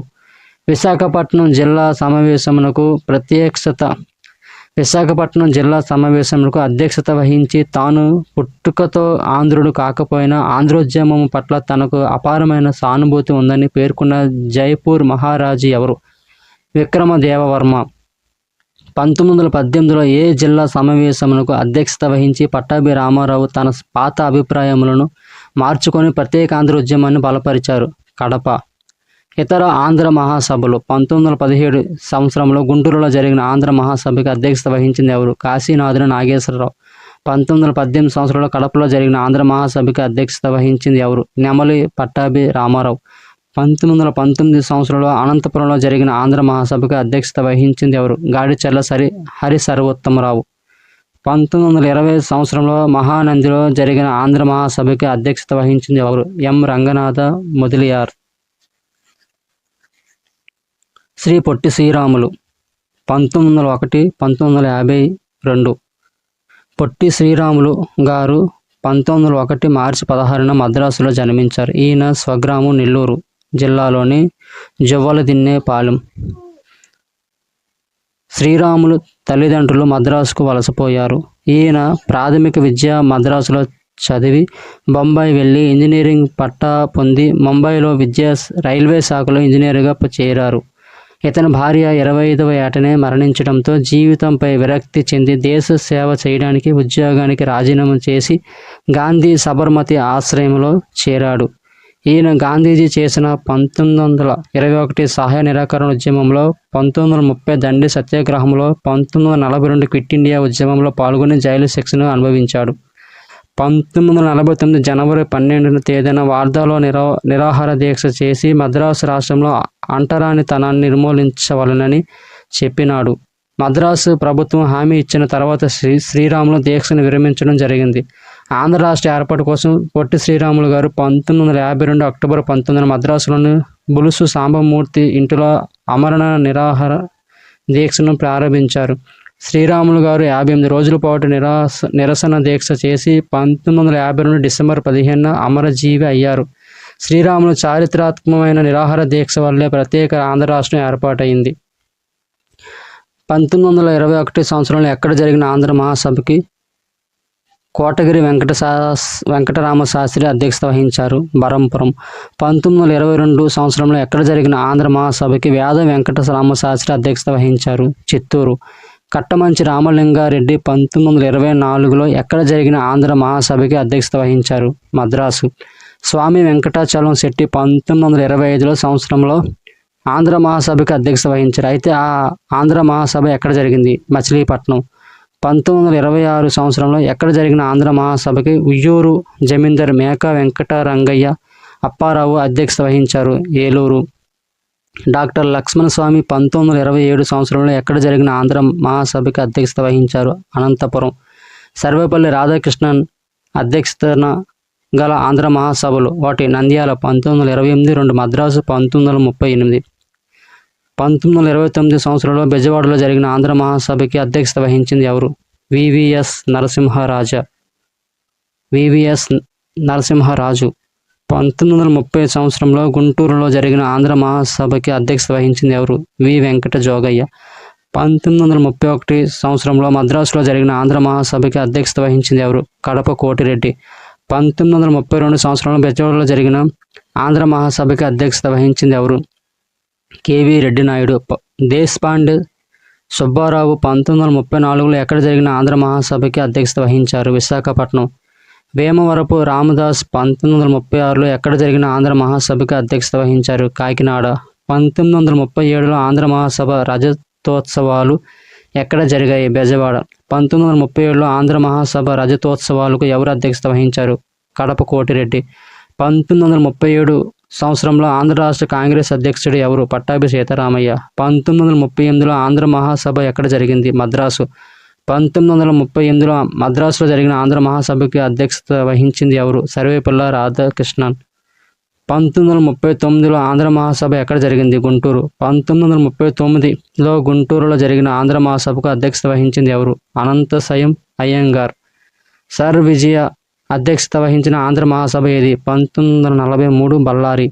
విశాఖపట్నం జిల్లా సమావేశమునకు అధ్యక్షత వహించి తాను పుట్టుకతో ఆంధ్రుడు కాకపోయినా ఆంధ్రోద్యమం పట్ల తనకు అపారమైన సానుభూతి ఉందని పేర్కొన్న జైపూర్ మహారాజు ఎవరు? విక్రమదేవవర్మ. 1918లో ఏ జిల్లా సమావేశమునకు అధ్యక్షత వహించి పట్టాభి రామారావు తన పాత అభిప్రాయములను మార్చుకొని ప్రత్యేకాంధ్ర ఉద్యమాన్ని బలపరిచారు? కడప. ఇతర ఆంధ్ర మహాసభలు. 1917 సంవత్సరంలో గుంటూరులో జరిగిన ఆంధ్ర మహాసభకి అధ్యక్షత వహించింది ఎవరు? కాశీనాథుని నాగేశ్వరరావు. 1918 సంవత్సరంలో కడపలో జరిగిన ఆంధ్ర మహాసభకి అధ్యక్షత వహించింది ఎవరు? నెమలి పట్టాభి రామారావు. 1919 సంవత్సరంలో అనంతపురంలో జరిగిన ఆంధ్ర మహాసభకి అధ్యక్షత వహించింది ఎవరు? గాడిచెర్ల హరి సర్వోత్తమరావు. 1920 సంవత్సరంలో మహానందిలో జరిగిన ఆంధ్ర మహాసభకి అధ్యక్షత వహించింది ఎవరు? ఎం రంగనాథ మొదలియార్. శ్రీ పొట్టి శ్రీరాములు. 1901 1952. పొట్టి శ్రీరాములు గారు 1901 మార్చి 16న మద్రాసులో జన్మించారు. ఈయన స్వగ్రామం నెల్లూరు జిల్లాలోని జువ్వలదిన్నెపాలెం. శ్రీరాములు తల్లిదండ్రులు మద్రాసుకు వలసపోయారు. ఈయన ప్రాథమిక విద్య మద్రాసులో చదివి బొంబాయి వెళ్ళి ఇంజనీరింగ్ పట్టా పొంది ముంబైలో రైల్వే శాఖలో ఇంజనీర్గా చేరారు. ఇతని భార్య 25వ ఏటనే మరణించడంతో జీవితంపై విరక్తి చెంది దేశ సేవ చేయడానికి ఉద్యోగానికి రాజీనామా చేసి గాంధీ సబర్మతి ఆశ్రయంలో చేరాడు. ఈయన గాంధీజీ చేసిన 1921 సహాయ నిరాకరణ ఉద్యమంలో, 1930 దండి సత్యాగ్రహంలో, 1942 క్విట్ ఇండియా ఉద్యమంలో పాల్గొని జైలు శిక్షను అనుభవించాడు. 1949 జనవరి 12వ తేదీన వార్ధాలో నిరాహార దీక్ష చేసి మద్రాసు రాష్ట్రంలో అంటరానితనాన్ని నిర్మూలించవలనని చెప్పినాడు. మద్రాసు ప్రభుత్వం హామీ ఇచ్చిన తర్వాత శ్రీరాములు దీక్షను విరమించడం జరిగింది. ఆంధ్ర రాష్ట్ర ఏర్పాటు కోసం పొట్టి శ్రీరాములు గారు 1952 అక్టోబర్ 19 మద్రాసులోని బులుసు సాంబమూర్తి ఇంటిలో ఆమరణ నిరాహార దీక్షను ప్రారంభించారు. శ్రీరాములు గారు 58 రోజుల పాటు నిరసన దీక్ష చేసి 1952 డిసెంబర్ 15 అమరజీవి అయ్యారు. శ్రీరాములు చారిత్రాత్మకమైన నిరాహార దీక్ష వల్లే ప్రత్యేక ఆంధ్ర రాష్ట్రం ఏర్పాటైంది. 1921 సంవత్సరంలో ఎక్కడ జరిగిన ఆంధ్ర మహాసభకి కోటగిరి వెంకటరామ శాస్త్రి అధ్యక్షత వహించారు, బరంపురం. 1922 సంవత్సరంలో ఎక్కడ జరిగిన ఆంధ్ర మహాసభకి వేద వెంకటరామ శాస్త్రి అధ్యక్షత వహించారు, చిత్తూరు. కట్టమంచి రామలింగారెడ్డి 1924లో ఎక్కడ జరిగిన ఆంధ్ర మహాసభకి అధ్యక్షత వహించారు, మద్రాసు. స్వామి వెంకటాచలం శెట్టి 1925 సంవత్సరంలో ఆంధ్ర మహాసభకి అధ్యక్షత వహించారు. అయితే ఆ ఆంధ్ర మహాసభ ఎక్కడ జరిగింది, మచిలీపట్నం. 1926 సంవత్సరంలో ఎక్కడ జరిగిన ఆంధ్ర మహాసభకి ఉయ్యూరు జమీందారు మేకా వెంకటరంగయ్య అప్పారావు అధ్యక్షత వహించారు, ఏలూరు. డాక్టర్ లక్ష్మణస్వామి 1927 సంవత్సరంలో ఎక్కడ జరిగిన ఆంధ్ర మహాసభకి అధ్యక్షత వహించారు, అనంతపురం. సర్వేపల్లి రాధాకృష్ణన్ అధ్యక్షతన గల ఆంధ్ర మహాసభలు ఒకటి నంద్యాల 1928, 2 మద్రాసు 1938. 1929 సంవత్సరంలో బెజవాడలో జరిగిన ఆంధ్ర మహాసభకి అధ్యక్షత వహించింది ఎవరు, వివిఎస్ నరసింహరాజు. 1930 సంవత్సరంలో గుంటూరులో జరిగిన ఆంధ్ర మహాసభకి అధ్యక్షత వహించింది ఎవరు, వి వెంకట జోగయ్య. 1931 సంవత్సరంలో మద్రాసులో జరిగిన ఆంధ్ర మహాసభకి అధ్యక్షత వహించింది ఎవరు, కడప కోటిరెడ్డి. 1932 సంవత్సరంలో బెజవాడలో జరిగిన ఆంధ్ర మహాసభకి అధ్యక్షత వహించింది ఎవరు, కేవీ రెడ్డి నాయుడు. దేశపాండే సుబ్బారావు 1934లో ఎక్కడ జరిగిన ఆంధ్ర మహాసభకి అధ్యక్షత వహించారు, విశాఖపట్నం. వేమవరపు రామదాస్ 1936లో ఎక్కడ జరిగిన ఆంధ్ర మహాసభకి అధ్యక్షత వహించారు, కాకినాడ. 1937లో ఆంధ్ర మహాసభ రజతోత్సవాలు ఎక్కడ జరిగాయి, బెజవాడ. 1937లో ఆంధ్ర మహాసభ రజతోత్సవాలకు ఎవరు అధ్యక్షత వహించారు, కడప కోటిరెడ్డి. 1937 సంవత్సరంలో ఆంధ్ర రాష్ట్ర కాంగ్రెస్ అధ్యక్షుడు ఎవరు, పట్టాభి సీతారామయ్య. 1938లో ఆంధ్ర మహాసభ ఎక్కడ జరిగింది, మద్రాసు. 1938లో మద్రాసులో జరిగిన ఆంధ్ర మహాసభకి అధ్యక్షత వహించింది ఎవరు, సర్వేపల్లి రాధాకృష్ణన్. 1939లో ఆంధ్ర మహాసభ ఎక్కడ జరిగింది, గుంటూరు. 1939లో గుంటూరులో జరిగిన ఆంధ్ర మహాసభకు అధ్యక్షత వహించింది ఎవరు, అనంతశయం అయ్యంగార్. సర్ విజయ అధ్యక్షత వహించిన ఆంధ్ర మహాసభ ఏది, 1943 బళ్ళారి.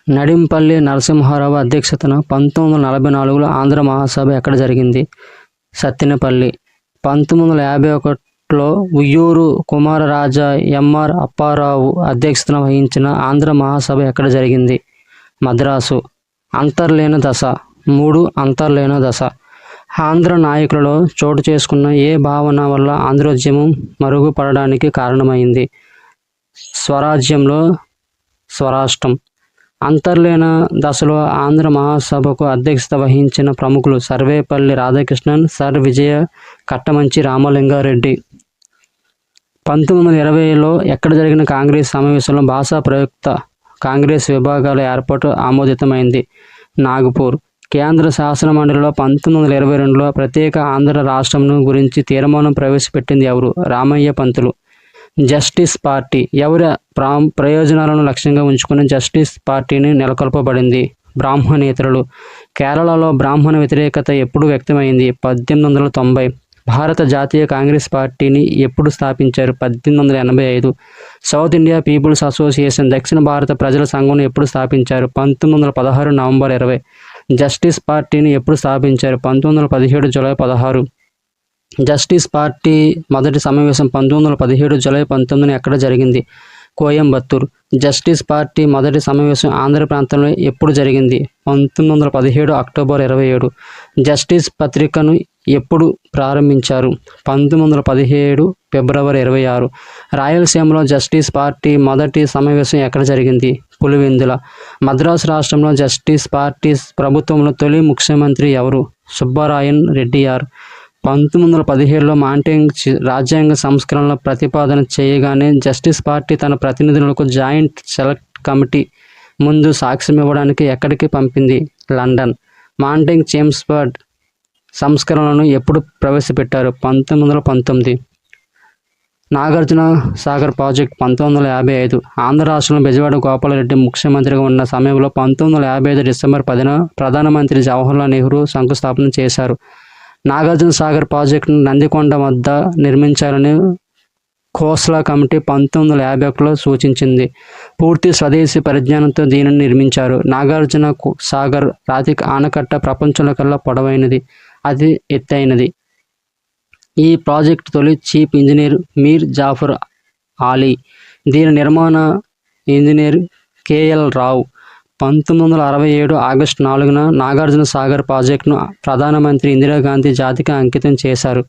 నడింపల్లి నరసింహారావు అధ్యక్షతన 1944లో ఆంధ్ర మహాసభ ఎక్కడ జరిగింది, సత్తెనపల్లి. 1951లో ఉయ్యూరు కుమారరాజా ఎంఆర్ అప్పారావు అధ్యక్షతన వహించిన ఆంధ్ర మహాసభ ఎక్కడ జరిగింది, మద్రాసు. అంతర్లీన దశ 3 అంతర్లీన దశ. ఆంధ్ర నాయకులలో చోటు చేసుకున్న ఏ భావన వల్ల ఆంధ్రోద్యమం మరుగుపడడానికి కారణమైంది, స్వరాజ్యంలో స్వరాష్ట్రం. అంతర్లీన దశలో ఆంధ్ర మహాసభకు అధ్యక్షత వహించిన ప్రముఖులు సర్వేపల్లి రాధాకృష్ణన్, సర్ విజయ, కట్టమంచి రామలింగారెడ్డి. 1920లో ఎక్కడ జరిగిన కాంగ్రెస్ సమావేశంలో భాషా ప్రయుక్త కాంగ్రెస్ విభాగాల ఏర్పాటు ఆమోదితమైంది, నాగపూర్. కేంద్ర శాసన మండలిలో 1922లో ప్రత్యేక ఆంధ్ర రాష్ట్రంను గురించి తీర్మానం ప్రవేశపెట్టింది ఎవరు, రామయ్య పంతులు. జస్టిస్ పార్టీ ఎవరి ప్రయోజనాలను లక్ష్యంగా ఉంచుకుని జస్టిస్ పార్టీని నెలకొల్పబడింది, బ్రాహ్మణేతరులు. కేరళలో బ్రాహ్మణ వ్యతిరేకత ఎప్పుడు వ్యక్తమైంది, 1890. భారత జాతీయ కాంగ్రెస్ పార్టీని ఎప్పుడు స్థాపించారు, 1885. సౌత్ ఇండియా పీపుల్స్ అసోసియేషన్ దక్షిణ భారత ప్రజల సంఘం ఎప్పుడు స్థాపించారు, 1916 నవంబర్ 20. జస్టిస్ పార్టీని ఎప్పుడు స్థాపించారు, 1917 జూలై 16. జస్టిస్ పార్టీ మొదటి సమావేశం 1917 జూలై 19 ఎక్కడ జరిగింది, కోయంబత్తూర్. జస్టిస్ పార్టీ మొదటి సమావేశం ఆంధ్ర ప్రాంతంలో ఎప్పుడు జరిగింది, 1917 అక్టోబర్ 27. జస్టిస్ పత్రికను ఎప్పుడు ప్రారంభించారు, 1917 ఫిబ్రవరి 26. రాయలసీమలో జస్టిస్ పార్టీ మొదటి సమావేశం ఎక్కడ జరిగింది, పులివెందుల. మద్రాసు రాష్ట్రంలో జస్టిస్ పార్టీ ప్రభుత్వంలో తొలి ముఖ్యమంత్రి ఎవరు, సుబ్బరాయన్ రెడ్డియార్. 1917లో మాంటేగ్ రాజ్యాంగ సంస్కరణల ప్రతిపాదన చేయగానే జస్టిస్ పార్టీ తన ప్రతినిధులకు జాయింట్ సెలెక్ట్ కమిటీ ముందు సాక్ష్యం ఇవ్వడానికి ఎక్కడికి పంపింది, లండన్. మాంటేగ్ చేమ్స్ఫర్డ్ సంస్కరణలను ఎప్పుడు ప్రవేశపెట్టారు, 1919. నాగార్జున సాగర్ ప్రాజెక్టు 1955. ఆంధ్ర రాష్ట్రంలో బెజవాడ గోపాలరెడ్డి ముఖ్యమంత్రిగా ఉన్న సమయంలో 1955 డిసెంబర్ 10న ప్రధానమంత్రి జవహర్లాల్ నెహ్రూ శంకుస్థాపన చేశారు. నాగార్జున సాగర్ ప్రాజెక్టును నందికొండ వద్ద నిర్మించాలని ఖోస్లా కమిటీ 1951లో సూచించింది. పూర్తి స్వదేశీ పరిజ్ఞానంతో దీనిని నిర్మించారు. నాగార్జున సాగర్ రాతి ఆనకట్ట ప్రపంచంలో కల్లా పొడవైనది, అతి ఎత్తైనది. ఈ ప్రాజెక్టు తొలి చీఫ్ ఇంజనీర్ మీర్ జాఫర్ ఆలీ, దీని నిర్మాణ ఇంజనీర్ కేఎల్ రావు. 1967 ఆగస్టు 4న నాగార్జున సాగర్ ప్రాజెక్టును ప్రధానమంత్రి ఇందిరాగాంధీ జాతికి అంకితం చేశారు.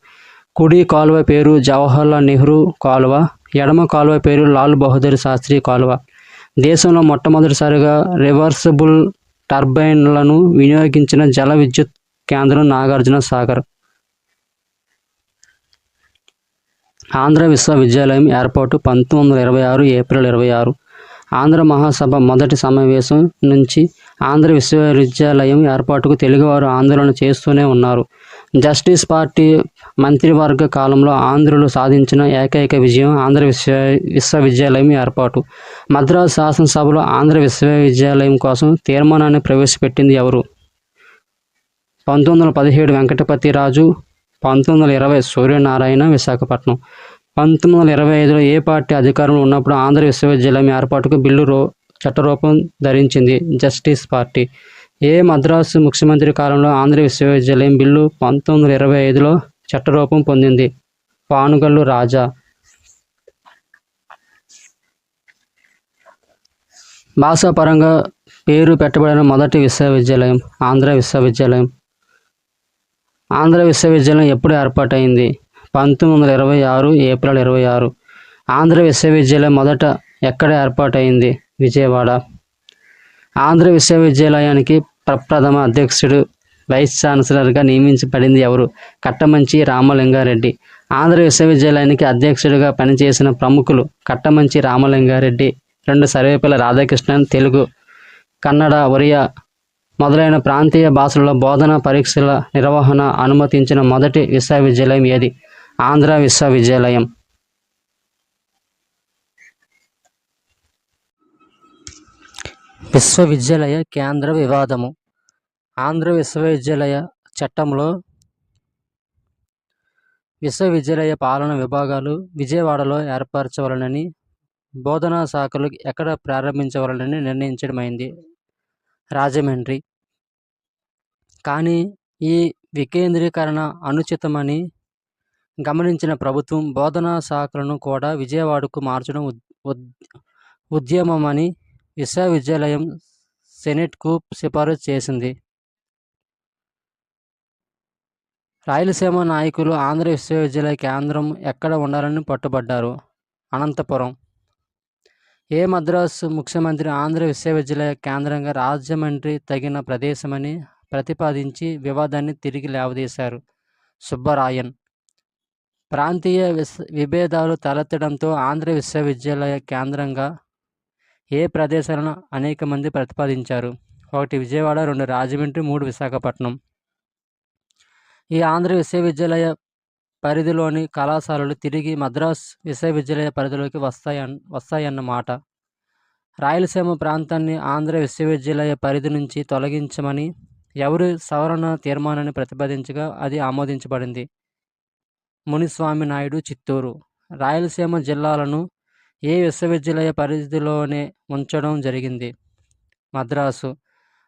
కుడి కాలువ పేరు జవహర్లాల్ నెహ్రూ కాలువ, ఎడమ కాలువ పేరు లాల్ బహదూర్ శాస్త్రి కాలువ. దేశంలో మొట్టమొదటిసారిగా రివర్సిబుల్ టర్బైన్లను వినియోగించిన జల విద్యుత్ కేంద్రం నాగార్జున సాగర్. ఆంధ్ర విశ్వవిద్యాలయం ఏర్పాటు 1926 ఏప్రిల్ 26. ఆంధ్ర మహాసభ మొదటి సమావేశం నుంచి ఆంధ్ర విశ్వవిద్యాలయం ఏర్పాటుకు తెలుగువారు ఆందోళన చేస్తూనే ఉన్నారు. జస్టిస్ పార్టీ మంత్రివర్గ కాలంలో ఆంధ్రులు సాధించిన ఏకైక విజయం ఆంధ్ర విశ్వవిద్యాలయం ఏర్పాటు. మద్రాసు శాసనసభలో ఆంధ్ర విశ్వవిద్యాలయం కోసం తీర్మానాన్ని ప్రవేశపెట్టింది ఎవరు? 1917 వెంకటపతిరాజు, 1920 సూర్యనారాయణ, విశాఖపట్నం. 1925లో ఏ పార్టీ అధికారంలో ఉన్నప్పుడు ఆంధ్ర విశ్వవిద్యాలయం ఏర్పాటుకు బిల్లు చట్టరూపం ధరించింది? Justice party. ఏ మద్రాసు ముఖ్యమంత్రి కాలంలో ఆంధ్ర విశ్వవిద్యాలయం బిల్లు 1925లో చట్టరూపం పొందింది? పానుగల్లు రాజా. భాషాపరంగా పేరు పెట్టబడిన మొదటి విశ్వవిద్యాలయం ఆంధ్ర విశ్వవిద్యాలయం. ఆంధ్ర విశ్వవిద్యాలయం ఎప్పుడు ఏర్పాటైంది? 1926 ఏప్రిల్ 26. ఆంధ్ర విశ్వవిద్యాలయం మొదట ఎక్కడ ఏర్పాటైంది? విజయవాడ. ఆంధ్ర విశ్వవిద్యాలయానికి ప్రప్రథమ అధ్యక్షుడు వైస్ ఛాన్సలర్గా నియమించబడింది ఎవరు? కట్టమంచి రామలింగారెడ్డి. ఆంధ్ర విశ్వవిద్యాలయానికి అధ్యక్షుడిగా పనిచేసిన ప్రముఖులు కట్టమంచి రామలింగారెడ్డి, 2 సర్వేపల్లి రాధాకృష్ణన్. తెలుగు, కన్నడ, ఒరియా మొదలైన ప్రాంతీయ భాషలలో బోధనా పరీక్షల నిర్వహణ అనుమతించిన మొదటి విశ్వవిద్యాలయం ఏది? ఆంధ్ర విశ్వవిద్యాలయం. విశ్వవిద్యాలయ కేంద్ర వివాదము. ఆంధ్ర విశ్వవిద్యాలయ చట్టంలో విశ్వవిద్యాలయ పాలన విభాగాలు విజయవాడలో ఏర్పరచవలనని, బోధనా శాఖలు ఎక్కడ ప్రారంభించవలనని నిర్ణయించడమైంది. రాజమండ్రి. కానీ ఈ వికేంద్రీకరణ అనుచితమని గమనించిన ప్రభుత్వం బోధనా శాఖలను కూడా విజయవాడకు మార్చడం ఉద్యమమని విశ్వవిద్యాలయం సెనెట్కు సిఫారసు చేసింది. రాయలసీమ నాయకులు ఆంధ్ర విశ్వవిద్యాలయ కేంద్రం ఎక్కడ ఉండాలని పట్టుబడ్డారు? అనంతపురం. ఏ మద్రాసు ముఖ్యమంత్రి ఆంధ్ర విశ్వవిద్యాలయ కేంద్రంగా రాజమండ్రి తగిన ప్రదేశమని ప్రతిపాదించి వివాదాన్ని తిరిగి లేవదీశారు? సుబ్బరాయన్. ప్రాంతీయ విభేదాలు తలెత్తడంతో ఆంధ్ర విశ్వవిద్యాలయ కేంద్రంగా ఏ ప్రదేశాలను అనేక మంది ప్రతిపాదించారు? 1 విజయవాడ, 2 రాజమండ్రి, 3 విశాఖపట్నం. ఈ ఆంధ్ర విశ్వవిద్యాలయ పరిధిలోని కళాశాలలు తిరిగి మద్రాసు విశ్వవిద్యాలయ పరిధిలోకి వస్తాయన్నమాట. రాయలసీమ ప్రాంతాన్ని ఆంధ్ర విశ్వవిద్యాలయ పరిధి నుంచి తొలగించమని ఎవరు సవరణ తీర్మానాన్ని ప్రతిపాదించగా అది ఆమోదించబడింది? మునిస్వామి నాయుడు, చిత్తూరు. రాయలసీమ జిల్లాలను ఏ విశ్వవిద్యాలయ పరిధిలోనే ఉంచడం జరిగింది? మద్రాసు.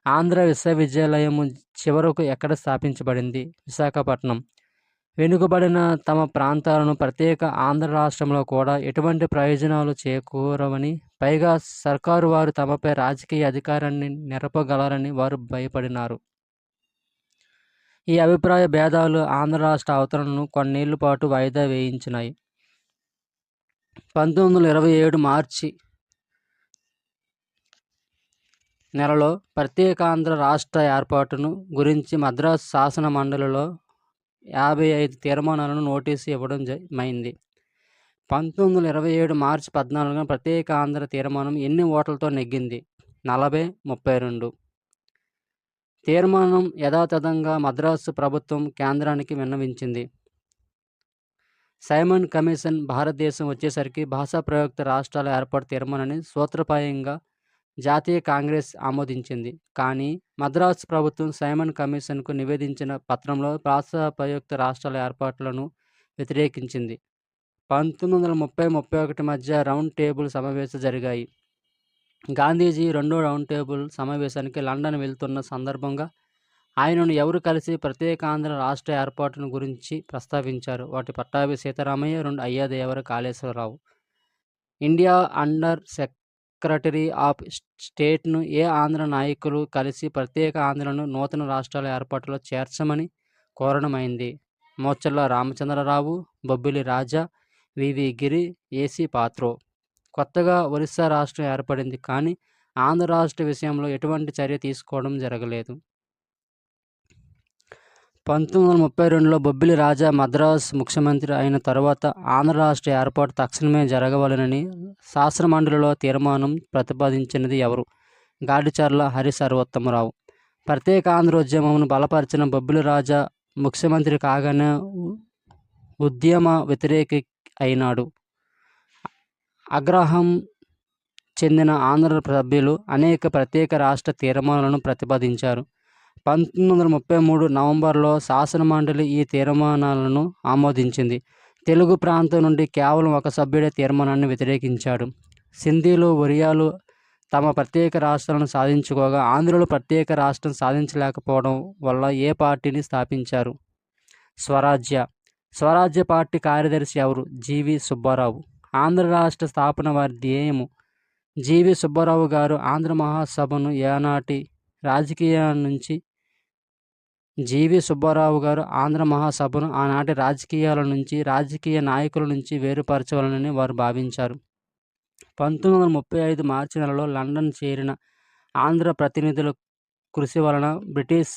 ఆంధ్ర విశ్వవిద్యాలయం చివరకు ఎక్కడ స్థాపించబడింది? విశాఖపట్నం. వెనుకబడిన తమ ప్రాంతాలను ప్రత్యేక ఆంధ్ర రాష్ట్రంలో కూడా ఎటువంటి ప్రయోజనాలు చేకూరవని, పైగా సర్కారు వారు తమపై రాజకీయ అధికారాన్ని నెరపగలరని వారు భయపడినారు. ఈ అభిప్రాయ భేదాలు ఆంధ్ర రాష్ట్ర అవతరణను కొన్నేళ్ల పాటు వాయిదా వేయించినాయి. 1927 మార్చి నెలలో ప్రత్యేకాంధ్ర రాష్ట్ర ఏర్పాటును గురించి మద్రాసు శాసన మండలిలో 55 తీర్మానాలను నోటీసు ఇవ్వడం మైంది. 1927 మార్చి 14న ప్రత్యేక ఆంధ్ర తీర్మానం ఎన్ని ఓట్లతో నెగ్గింది? 40-32. తీర్మానం యథాతథంగా మద్రాసు ప్రభుత్వం కేంద్రానికి విన్నవించింది. సైమన్ కమిషన్ భారతదేశం వచ్చేసరికి భాషా ప్రయుక్త రాష్ట్రాల ఏర్పాటు తీర్మానాన్ని సూత్రప్రాయంగా జాతీయ కాంగ్రెస్ ఆమోదించింది. కానీ మద్రాసు ప్రభుత్వం సైమన్ కమిషన్కు నివేదించిన పత్రంలో భాషా ప్రయుక్త రాష్ట్రాల ఏర్పాట్లను వ్యతిరేకించింది. 1930-31 మధ్య రౌండ్ టేబుల్ సమావేశాలు జరిగాయి. గాంధీజీ రెండో రౌండ్ టేబుల్ సమావేశానికి లండన్ వెళ్తున్న సందర్భంగా ఆయనను ఎవరు కలిసి ప్రత్యేకాంధ్ర రాష్ట్ర ఏర్పాటును గురించి ప్రస్తావించారు. వాటి Pattabhi Sitaramayya, 2 Ayyadevara Kaleswara Rao. India under secretary of స్టేట్ను ఏ ఆంధ్ర నాయకులు కలిసి ప్రత్యేక ఆంధ్రను నూతన రాష్ట్రాల ఏర్పాటులో చేర్చమని కోరడమైంది. Mocharla Ramachandra Rao, Bobbili Raja, V V Giri, A C Patro. కొత్తగా ఒరిస్సా రాష్ట్రం ఏర్పడింది. కానీ ఆంధ్ర రాష్ట్ర విషయంలో ఎటువంటి చర్య తీసుకోవడం జరగలేదు. 1932లో బొబ్బిలి రాజా మద్రాసు ముఖ్యమంత్రి అయిన తరువాత ఆంధ్ర రాష్ట్ర ఏర్పాటు తక్షణమే జరగవలెనని శాసనమండలిలో తీర్మానం ప్రతిపాదించినది ఎవరు? గాడిచర్ల హరి సర్వోత్తమరావు. ప్రత్యేక ఆంధ్రోద్యమమును బలపరిచిన బొబ్బిలి రాజా ముఖ్యమంత్రి కాగానే ఉద్యమ వ్యతిరేకి అయినాడు. ఆగ్రహం చెందిన ఆంధ్ర సభ్యులు అనేక ప్రత్యేక రాష్ట్ర తీర్మానాలను ప్రతిపాదించారు. 1933 నవంబర్లో శాసనమండలి ఈ తీర్మానాలను ఆమోదించింది. తెలుగు ప్రాంతం నుండి కేవలం ఒక సభ్యుడే తీర్మానాన్ని వ్యతిరేకించాడు. సింధీలు, ఒరియాలు తమ ప్రత్యేక రాష్ట్రాలను సాధించుకోగా ఆంధ్రులు ప్రత్యేక రాష్ట్రం సాధించలేకపోవడం వల్ల ఏ పార్టీని స్థాపించారు? స్వరాజ్య పార్టీ కార్యదర్శి ఎవరు? జీవి సుబ్బారావు. ఆంధ్ర రాష్ట్ర స్థాపన వారి ధ్యేయము. జీవి సుబ్బారావు గారు ఆంధ్ర మహాసభను ఏనాటి రాజకీయాల నుంచి ఆనాటి రాజకీయాల నుంచి, రాజకీయ నాయకుల నుంచి వేరుపరచవలనని వారు భావించారు. 1935 మార్చి నెలలో లండన్ చేరిన ఆంధ్ర ప్రతినిధుల కృషి వలన బ్రిటిష్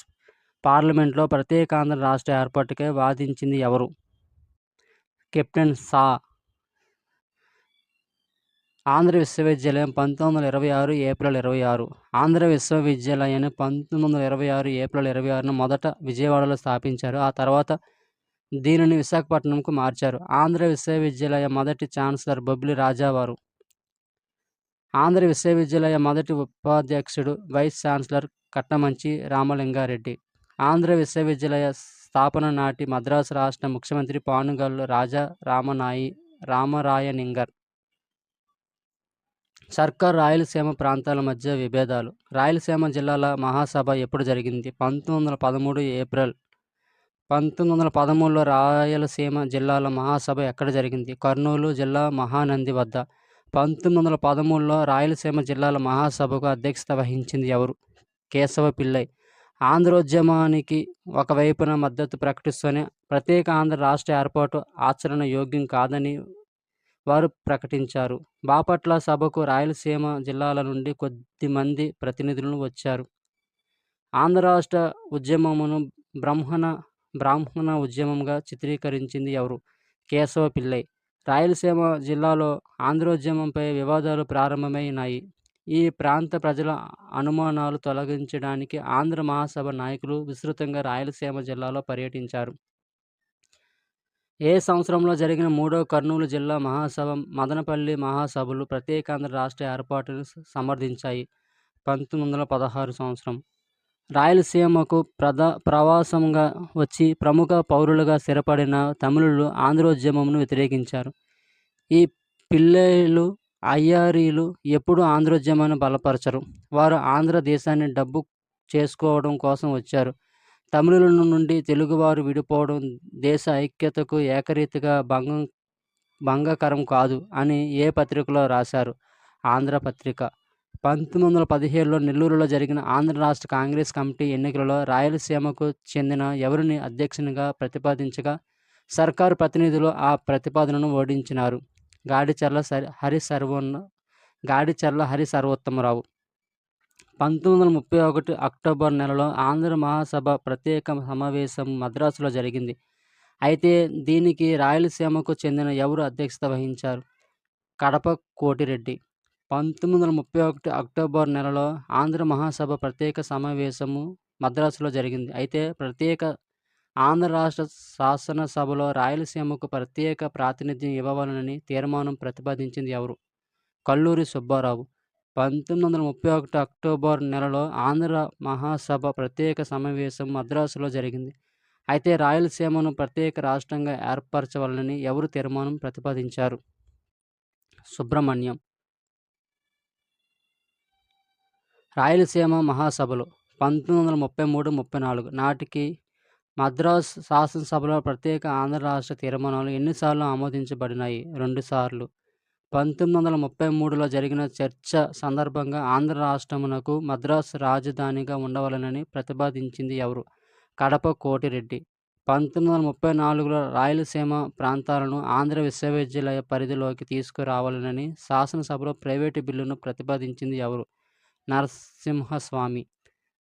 పార్లమెంట్లో ప్రత్యేకాంధ్ర రాష్ట్ర ఏర్పాటుకై వాదించింది ఎవరు? కెప్టెన్ షా. ఆంధ్ర విశ్వవిద్యాలయం 1926 ఏప్రిల్ 26. ఆంధ్ర విశ్వవిద్యాలయాన్ని 1926 ఏప్రిల్ 26న మొదట విజయవాడలో స్థాపించారు. ఆ తర్వాత దీనిని విశాఖపట్నంకు మార్చారు. ఆంధ్ర విశ్వవిద్యాలయ మొదటి ఛాన్సలర్ బొబ్బిలి రాజావారు. ఆంధ్ర విశ్వవిద్యాలయ మొదటి ఉపాధ్యక్షుడు వైస్ ఛాన్సలర్ కట్టమంచి రామలింగారెడ్డి. ఆంధ్ర విశ్వవిద్యాలయ స్థాపన నాటి మద్రాసు రాష్ట్ర ముఖ్యమంత్రి పానుగల్లు రాజా రామరాయనింగర్. సర్కార్ రాయలసీమ ప్రాంతాల మధ్య విభేదాలు. రాయలసీమ జిల్లాల మహాసభ ఎప్పుడు జరిగింది? 1913 ఏప్రిల్. 1913లో రాయలసీమ జిల్లాల మహాసభ ఎక్కడ జరిగింది? కర్నూలు జిల్లా మహానంది వద్ద. 1913లో రాయలసీమ జిల్లాల మహాసభకు అధ్యక్షత వహించింది ఎవరు? కేశవ పిళ్ళై. ఆంధ్రోద్యమానికి ఒకవైపున మద్దతు ప్రకటిస్తూనే ప్రత్యేక ఆంధ్ర రాష్ట్ర ఏర్పాటు ఆచరణ యోగ్యం కాదని వారు ప్రకటించారు. బాపట్ల సభకు రాయలసీమ జిల్లాల నుండి కొద్దిమంది ప్రతినిధులను వచ్చారు. ఆంధ్ర రాష్ట్ర ఉద్యమమును బ్రాహ్మణ ఉద్యమంగా చిత్రీకరించింది ఎవరు? కేశవ పిళ్ళై. రాయలసీమ జిల్లాలో ఆంధ్రోద్యమంపై వివాదాలు ప్రారంభమైనాయి. ఈ ప్రాంత ప్రజల అనుమానాలు తొలగించడానికి ఆంధ్ర మహాసభ నాయకులు విస్తృతంగా రాయలసీమ జిల్లాలో పర్యటించారు. ఏ సంవత్సరంలో జరిగిన 3వ కర్నూలు జిల్లా మహాసభ, మదనపల్లి మహాసభలు ప్రత్యేకాంధ్ర రాష్ట్ర ఏర్పాటును సమర్థించాయి? 1916 సంవత్సరం. రాయలసీమకు ప్రవాసంగా వచ్చి ప్రముఖ పౌరులుగా స్థిరపడిన తమిళులు ఆంధ్రోద్యమమును వ్యతిరేకించారు. ఈ పిళ్ళైలు, అయ్యారీలు ఎప్పుడూ ఆంధ్రోద్యమాన్ని బలపరచరు. వారు ఆంధ్ర దేశాన్ని డబ్బు చేసుకోవడం కోసం వచ్చారు. తమిళుల నుండి తెలుగువారు విడిపోవడం దేశ ఐక్యతకు ఏకరీతిగా భంగకరం కాదు అని ఏ పత్రికలో రాశారు? ఆంధ్రపత్రిక. 1917లో నెల్లూరులో జరిగిన ఆంధ్ర రాష్ట్ర కాంగ్రెస్ కమిటీ ఎన్నికలలో రాయలసీమకు చెందిన ఎవరిని అధ్యక్షునిగా ప్రతిపాదించగా సర్కారు ప్రతినిధులు ఆ ప్రతిపాదనను ఓడించినారు. గాడిచర్ల హరి సర్వోత్తమరావు. 1931 అక్టోబర్ నెలలో ఆంధ్ర మహాసభ ప్రత్యేక సమావేశం మద్రాసులో జరిగింది. అయితే దీనికి రాయలసీమకు చెందిన ఎవరు అధ్యక్షత వహించారు? కడప కోటిరెడ్డి. 1931 అక్టోబర్ నెలలో ఆంధ్ర మహాసభ ప్రత్యేక సమావేశము మద్రాసులో జరిగింది. అయితే ప్రత్యేక ఆంధ్ర రాష్ట్ర శాసనసభలో రాయలసీమకు ప్రత్యేక ప్రాతినిధ్యం ఇవ్వవాలని తీర్మానం ప్రతిపాదించింది ఎవరు? కల్లూరి సుబ్బారావు. 1931 అక్టోబర్ నెలలో ఆంధ్ర మహాసభ ప్రత్యేక సమావేశం మద్రాసులో జరిగింది. అయితే రాయలసీమను ప్రత్యేక రాష్ట్రంగా ఏర్పరచవాలని ఎవరు తీర్మానం ప్రతిపాదించారు? సుబ్రహ్మణ్యం. రాయలసీమ మహాసభలు 1933-34 నాటికి మద్రాసు శాసనసభలో ప్రత్యేక ఆంధ్ర రాష్ట్ర తీర్మానాలు ఎన్నిసార్లు ఆమోదించబడినాయి? 2 సార్లు. 1933లో జరిగిన చర్చ సందర్భంగా ఆంధ్ర రాష్ట్రమునకు మద్రాసు రాజధానిగా ఉండవలెనని ప్రతిపాదించింది ఎవరు? కడప కోటిరెడ్డి. 1934లో రాయలసీమ ప్రాంతాలను ఆంధ్ర విశ్వవిద్యాలయ పరిధిలోకి తీసుకురావాలనని శాసనసభలో ప్రైవేటు బిల్లును ప్రతిపాదించింది ఎవరు? నరసింహస్వామి.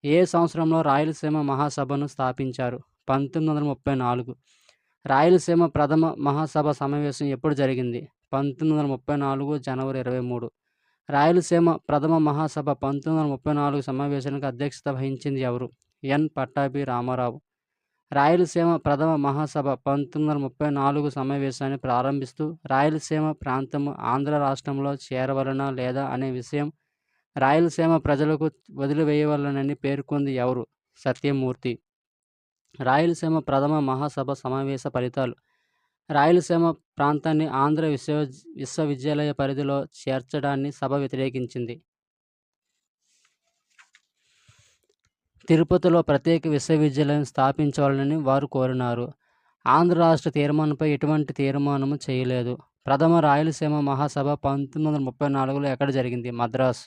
ఏ సంవత్సరంలో రాయలసీమ మహాసభను స్థాపించారు? 1934. రాయలసీమ ప్రథమ మహాసభ సమావేశం ఎప్పుడు జరిగింది? 1934 జనవరి 23. రాయలసీమ ప్రథమ మహాసభ 1934 సమావేశానికి అధ్యక్షత వహించింది ఎవరు? ఎన్. పట్టాభి రామారావు. రాయలసీమ ప్రథమ మహాసభ 1934 సమావేశాన్ని ప్రారంభిస్తూ రాయలసీమ ప్రాంతము ఆంధ్ర రాష్ట్రంలో చేరవలనా లేదా అనే విషయం రాయలసీమ ప్రజలకు వదిలివేయవలనని పేర్కొంది ఎవరు? సత్యమూర్తి. రాయలసీమ ప్రథమ మహాసభ సమావేశ ఫలితాలు. రాయలసీమ ప్రాంతాన్ని ఆంధ్ర విశ్వవిద్యాలయ పరిధిలో చేర్చడాన్ని సభ వ్యతిరేకించింది. తిరుపతిలో ప్రత్యేక విశ్వవిద్యాలయం స్థాపించాలని వారు కోరినారు. ఆంధ్ర రాష్ట్ర తీర్మానంపై ఎటువంటి తీర్మానము చేయలేదు. ప్రథమ రాయలసీమ మహాసభ 1934లో ఎక్కడ జరిగింది? మద్రాసు.